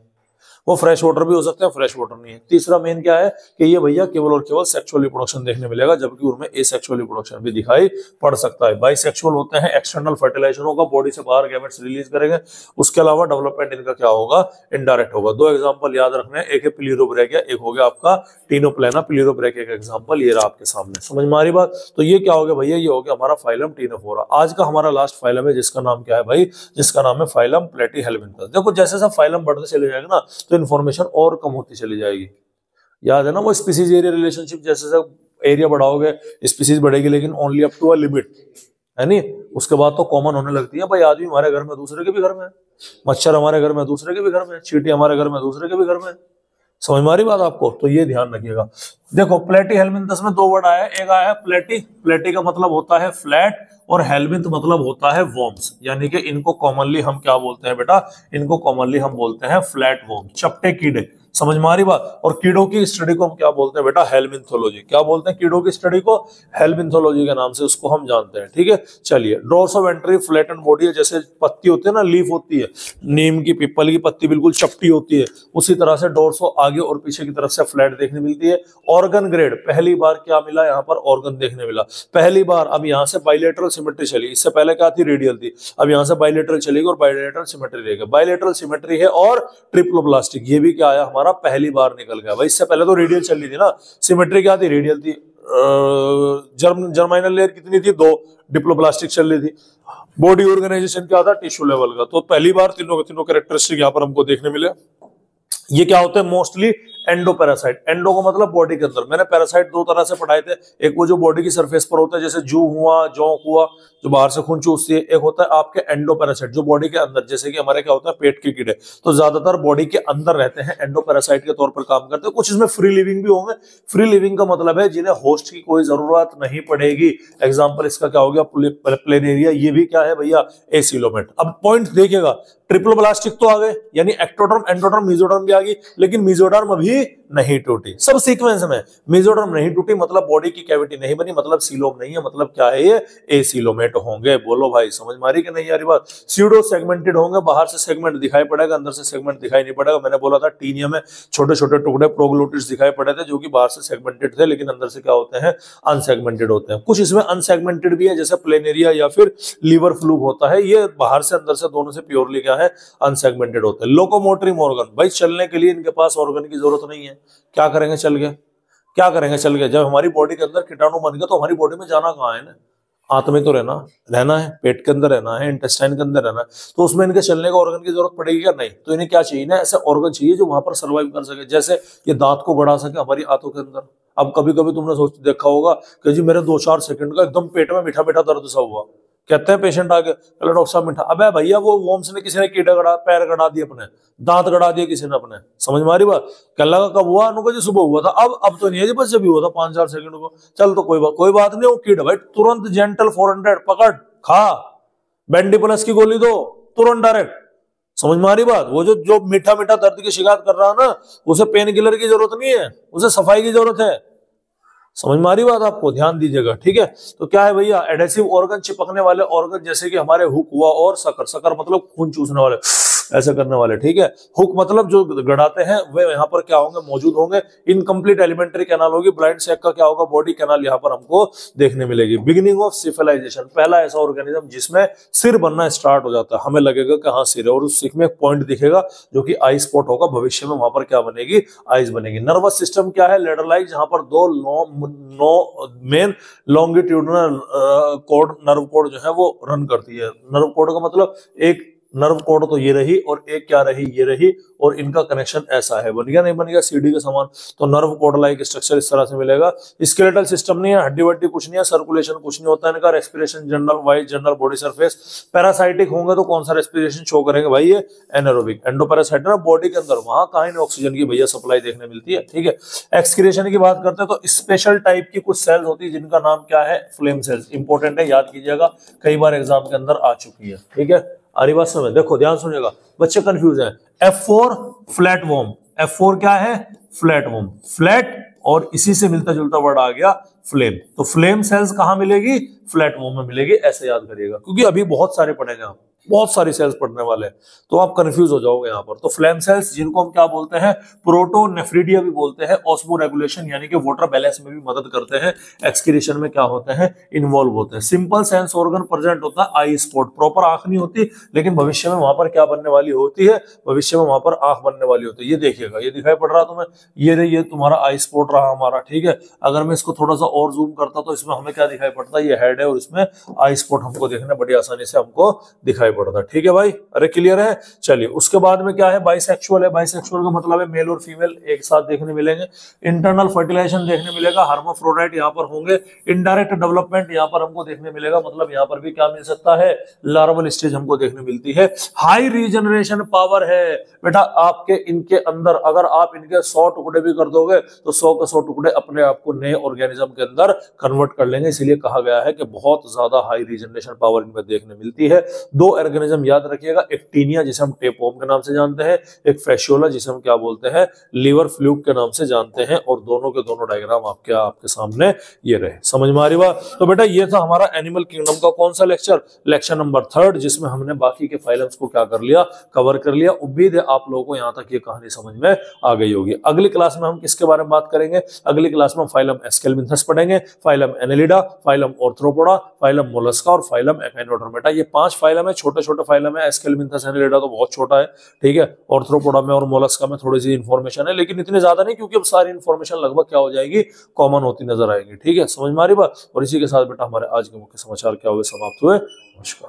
Speaker 1: वो फ्रेश वाटर भी हो सकते हैं, फ्रेश वाटर नहीं है। तीसरा मेन क्या है कि ये भैया केवल और केवल सेक्सुअल रिप्रोडक्शन देखने मिलेगा, जबकि उनमें एसेक्सुअल रिप्रोडक्शन भी दिखाई पड़ सकता है। बाइसेक्सुअल होते हैं, एक्सटर्नल फर्टिलाइजेशन होगा, बॉडी से बाहर गैमेट्स रिलीज करेंगे। उसके अलावा डेवलपमेंट इनका क्या होगा, इनडायरेक्ट होगा। 2 एग्जांपल याद रखने हैं, एक है प्लीरोब्रैकिया, एक हो गया आपका टीनोप्लेना। प्लीरोब्रैकिया का एग्जांपल ये रहा आपके सामने। समझ में आ रही बात। तो ये क्या हो गया भैया, ये हो गया हमारा फाइलम टीनोफोरा। आज का हमारा लास्ट फाइलम है, जिसका नाम क्या है भाई, जिसका नाम है फाइलम प्लेटीहेल्मिन्थस। देखो जैसे जैसे फाइलम बढ़ते चले जाएगा ना, तो इन्फॉर्मेशन और कम होती चली जाएगी। याद है ना वो स्पीसीज एरिया रिलेशनशिप, जैसे जैसे एरिया बढ़ाओगे स्पीसीज बढ़ेगी, लेकिन only up to a limit, है नहीं। उसके बाद तो कॉमन होने लगती है भाई, आदमी हमारे घर में दूसरे के भी घर में, मच्छर हमारे घर में दूसरे के भी घर में, चींटी हमारे घर में दूसरे के भी घर में। समझ में आ रही बात आपको, तो ये ध्यान रखिएगा। देखो प्लेटीहेल्मिन्थस में 2 वर्ड आया, एक आया प्लेटी। प्लेटी का मतलब होता है फ्लैट, और हेल्मिन्थ मतलब होता है वॉर्म्स। यानी कि इनको कॉमनली हम क्या बोलते हैं बेटा, इनको कॉमनली हम बोलते हैं फ्लैट वॉर्म, चपटे कीड़े। समझ में आ रही बात। और कीड़ों की स्टडी को हम क्या बोलते हैं बेटा, हेल्मिन्थोलॉजी। क्या बोलते हैं कीड़ों की स्टडी को, हेल्मिन्थोलॉजी के नाम से उसको हम जानते हैं, ठीक है। चलिए, डोर्सोवेंट्री फ्लैटेंड बॉडी है, जैसे पत्ती होती है ना, लीफ होती है नीम की, पीपल की पत्ती बिल्कुल चपटी होती है, उसी तरह से डोर्सो आगे और पीछे की तरफ से फ्लैट देखने मिलती है। ऑर्गन ग्रेड, पहली बार क्या मिला यहाँ पर, ऑर्गन देखने मिला पहली बार। अब यहाँ से बाइलेटरल सिमेट्री चली, इससे पहले क्या थी, रेडियल थी। अब यहाँ से बाइलेटरल चलेगी और बाइलेटरल सिमेट्री रहेगी। बाइलेटरल सिमेट्री है और ट्रिप्लोब्लास्टिक, ये भी क्या आया हमारा, पहली बार निकल गया भाई। इससे पहले तो रेडियल चल रही थी ना, सिमेट्री क्या थी, रेडियल थी। जर्माइनल लेयर कितनी थी, 2। डिप्लोब्लास्टिक चल रही थी। बॉडी ऑर्गेनाइजेशन क्या था, टिश्यू लेवल का। तो पहली बार तीनों कैरेक्टरिस्टिक यहाँ पर हमको देखने मिले। ये क्या होते हैं, मोस्टली एंडोपैरासाइट। एंडो को मतलब बॉडी के अंदर। मैंने पैरासाइट 2 तरह से पढ़ाए थे, एक वो जो बॉडी की सरफेस पर होता है, जैसे जू हुआ, जोंक हुआ, जो बाहर से खून चूसती है। एक होता है आपके एंडोपैरासाइट, जो बॉडी के अंदर, जैसे कि हमारे क्या होता है, पेट के कीड़े, तो ज्यादातर बॉडी के अंदर रहते हैं, एंडोपैरासाइट के तौर पर काम करते हैं। कुछ इसमें फ्री लिविंग भी होंगे। फ्री लिविंग का मतलब है जिन्हें होस्ट की कोई जरूरत नहीं पड़ेगी। एग्जाम्पल इसका क्या हो गया, प्लेनेरिया। ये भी क्या है भैया, एसिलोमेट। अब पॉइंट देखिएगा, ट्रिप्लोब्लास्टिक तो आ गए, यानी एक्टोडर्म, एंडोडर्म, मेसोडर्म भी आ गई, लेकिन मेसोडर्म अभी नहीं टूटी। सब सीक्वेंस में। मेसोडर्म नहीं टूटी मतलब बॉडी की कैविटी नहीं बनी, मतलब सीलोम नहीं है, मतलब क्या है, ये एसिलोमेट होंगे। बोलो भाई, समझ मारी कि नहीं यार बात। स्यूडो सेगमेंटेड होंगे, बाहर से सेगमेंट दिखाई पड़ेगा, अंदर से सेगमेंट दिखाई नहीं पड़ेगा। मैंने बोला था टीनिया में छोटे छोटे टुकड़े प्रोग्लोटिड्स दिखाई पड़े थे, जो कि बाहर से सेगमेंटेड थे, लेकिन अंदर से क्या होते हैं, अनसेगमेंटेड होते हैं। कुछ इसमें अनसेगमेंटेड भी है, जैसे प्लेनेरिया या फिर लीवर फ्लूक होता है। ये बाहर से अंदर से दोनों से प्योरली क्या है, अनसेगमेंटेड होते हैं। लोकोमोटरी ऑर्गन, भाई चलने के लिए इनके पास ऑर्गन की जरूरत नहीं है। क्या करेंगे चल के, क्या करेंगे चल के। जब हमारी बॉडी के अंदर कीटाणु बन गया, तो हमारी बॉडी में जाना कहाँ है ना, हाथ में तो रहना है, पेट के अंदर रहना है, इंटेस्टाइन के अंदर रहना है। तो उसमें इनके चलने का ऑर्गन की जरूरत पड़ेगी क्या, नहीं। तो इन्हें क्या चाहिए ना, ऐसे ऑर्गन चाहिए जो वहां पर सर्वाइव कर सके। जैसे ये दांत को बढ़ा सके हमारी आंतों के अंदर। अब कभी कभी तुमने देखा होगा कि जी मेरे 2-4 सेकंड का एकदम पेट में मीठा मीठा दर्द सा हुआ, कहते हैं पेशेंट आके, चलो डॉक्टर साहब मीठा। अबे भैया वो वॉर्म्स ने, किसी ने कीड़ा गड़ा, पैर गड़ा दिए अपने, दांत गड़ा दिए किसी ने अपने। समझ में आ रही बात। कल लगा कब हुआ, अनुको जी सुबह हुआ था। अब तो नहीं है जी, बस जब भी हुआ था 5-4 सेकंड को। चल तो कोई बात नहीं, वो कीड़ा भाई तुरंत जेंटल 400 पकड़ खा, बेंडी प्लस की गोली दो, तुरंत डायरेक्ट। समझ में आ रही बात। वो जो मीठा मीठा दर्द की शिकायत कर रहा है ना, उसे पेन किलर की जरूरत नहीं है, उसे सफाई की जरूरत है। समझ में आ रही बात आपको, ध्यान दीजिएगा, ठीक है। तो क्या है भैया, एडेसिव ऑर्गन, चिपकने वाले ऑर्गन, जैसे कि हमारे हुक हुआ और सकर मतलब खून चूसने वाले, ऐसे करने वाले, ठीक है। हुक मतलब जो गड़ाते हैं, वे यहाँ पर क्या होंगे, मौजूद होंगे। इनकम्प्लीट एलिमेंट्री कैनाल होगी। ब्लाइंड सैक का क्या होगा, बॉडी कैनाल यहाँ पर हमको देखने मिलेगी। बिगिनिंग ऑफ सिफिलाइजेशन, पहला ऐसा ऑर्गेनिज्म जिसमें सिर बनना स्टार्ट हो जाता है। हमें लगेगा कि हाँ सिर है, और उस सिर में एक पॉइंट दिखेगा जो कि आई स्पॉट होगा। भविष्य में वहां पर क्या बनेगी, आईज बनेगी। नर्वस सिस्टम क्या है, लेडरलाइक, जहां पर 2 main longitudinal code, nerve code जो है वो रन करती है। नर्व कोड का मतलब एक नर्व कोड तो ये रही और एक क्या रही, ये रही, और इनका कनेक्शन ऐसा है। बन गया नहीं बन गया सीडी के समान। तो नर्व कोड लाइक स्ट्रक्चर इस तरह से मिलेगा। स्केलेटल सिस्टम नहीं है, हड्डी वड्डी कुछ नहीं है, सर्कुलेशन कुछ नहीं होता है इनका, respiration general wise general body surface. Parasitic होंगे तो कौन सा रेस्पिरेशन शो करेंगे भाई, ये एनारोबिक। एंडोपैरासाइटिक बॉडी के अंदर, वहां कहीं नहीं ऑक्सीजन की भैया सप्लाई देखने मिलती है, ठीक है। एक्सक्रीशन की बात करते हैं तो स्पेशल टाइप की कुछ सेल्स होती है जिनका नाम क्या है, फ्लेम सेल्स। इंपॉर्टेंट है, याद कीजिएगा, कई बार एग्जाम के अंदर आ चुकी है, ठीक है। आरी बात समझ, देखो ध्यान सुनिएगा, बच्चे कंफ्यूज हैं। F4 फ्लैट वॉर्म, F4 क्या है, फ्लैट वॉर्म, फ्लैट, और इसी से मिलता जुलता वर्ड आ गया फ्लेम। तो फ्लेम सेल्स कहां मिलेगी, फ्लैट वॉर्म में मिलेगी, ऐसे याद करिएगा, क्योंकि अभी बहुत सारे पढ़ेंगे आप, बहुत सारी सेल्स पढ़ने वाले हैं, तो आप कंफ्यूज हो जाओगे यहां पर। तो फ्लेम सेल्स जिनको हम क्या बोलते हैं, प्रोटोनेफ्रिडिया भी बोलते हैं, ऑस्मो रेगुलेशन यानी कि वाटर बैलेंस में भी मदद करते हैं, एक्सक्रीशन में क्या होते हैं, इन्वॉल्व होते हैं। सिंपल सेंस ऑर्गन प्रेजेंट होता है आई स्पॉट, प्रॉपर आंख नहीं होती, लेकिन भविष्य में वहां पर क्या बनने वाली होती है, भविष्य में वहां पर आंख बनने वाली होती है। ये देखिएगा, ये दिखाई पड़ रहा तुम्हें, ये तुम्हारा आई स्पॉट रहा हमारा, ठीक है। अगर मैं इसको थोड़ा सा और जूम करता तो इसमें हमें क्या दिखाई पड़ता है, ये हेड है और इसमें आई स्पॉट हमको देखने बड़ी आसानी से हमको दिखाई पड़ता है, ठीक है भाई। अरे क्लियर है। चलिए उसके बाद में क्या है, बाइसेक्सुअल है। बाइसेक्सुअल का मतलब है मेल और फीमेल एक साथ देखने मिलेंगे। इंटरनल फर्टिलाइजेशन देखने मिलेगा, हर्माफ्रोडाइट यहाँ पर होंगे। इनडायरेक्ट डेवलपमेंट यहाँ पर हमको देखने मिलेगा, मतलब यहाँ पर भी क्या मिल सकता है, लार्वल स्टेज हमको देखने मिलती है। हाई रीजनरेशन पावर है बेटा आपके इनके अंदर, अगर आप इनके 100 टुकड़े भी कर दोगे तो 100 के 100 टुकड़े अपने आप को नए ऑर्गेनिज्म के अंदर कन्वर्ट कर लेंगे। इसीलिए कहा गया है कि बहुत ज्यादा हाई रीजनरेशन पावर इनमें देखने मिलती है। दो ऑर्गेनिज्म याद रखिएगा, एक टीनिया जिसे हम टेपवर्म के नाम से जानते हैं, एक फैसियोला जिसे हम क्या बोलते हैं, लीवर फ्लूक के नाम से जानते हैं, और दोनों के दोनों डायग्राम आपके सामने ये रहे। समझ में आ रही बात। तो बेटा ये था हमारा एनिमल किंगडम का कौन सा लेक्चर, लेक्चर नंबर 3, जिसमें हमने बाकी के फाइलम्स को क्या कर लिया, कवर कर लिया। उम्मीद है आप लोगों को यहां तक ये कहानी समझ में आ गई होगी। अगली क्लास में हम किसके बारे में बात करेंगे, अगली क्लास में फाइलम एस्केलमिंथस पढ़ेंगे, phylum annelida, phylum arthropoda, phylum Mollusca और फाइलम एकाइनोडर्मेटा। ये 5 फाइलम है, छोटे छोटे फाइलम है। एस्केलमिंथस एनेलिडा तो बहुत छोटा है, ठीक है। ऑर्थ्रोपोडा में और मोलस्का में थोड़ी सी इंफॉर्मेशन है, लेकिन इतनी ज्यादा नहीं, क्योंकि अब सारी इंफॉर्मेशन लगभग क्या हो जाएगी, कॉमन होती नजर आएगी, ठीक है। समझ में आ रही बात। और इसी के साथ बेटा हमारे आज के मुख्य समाचार क्या हुए, समाप्त हुए। नमस्कार।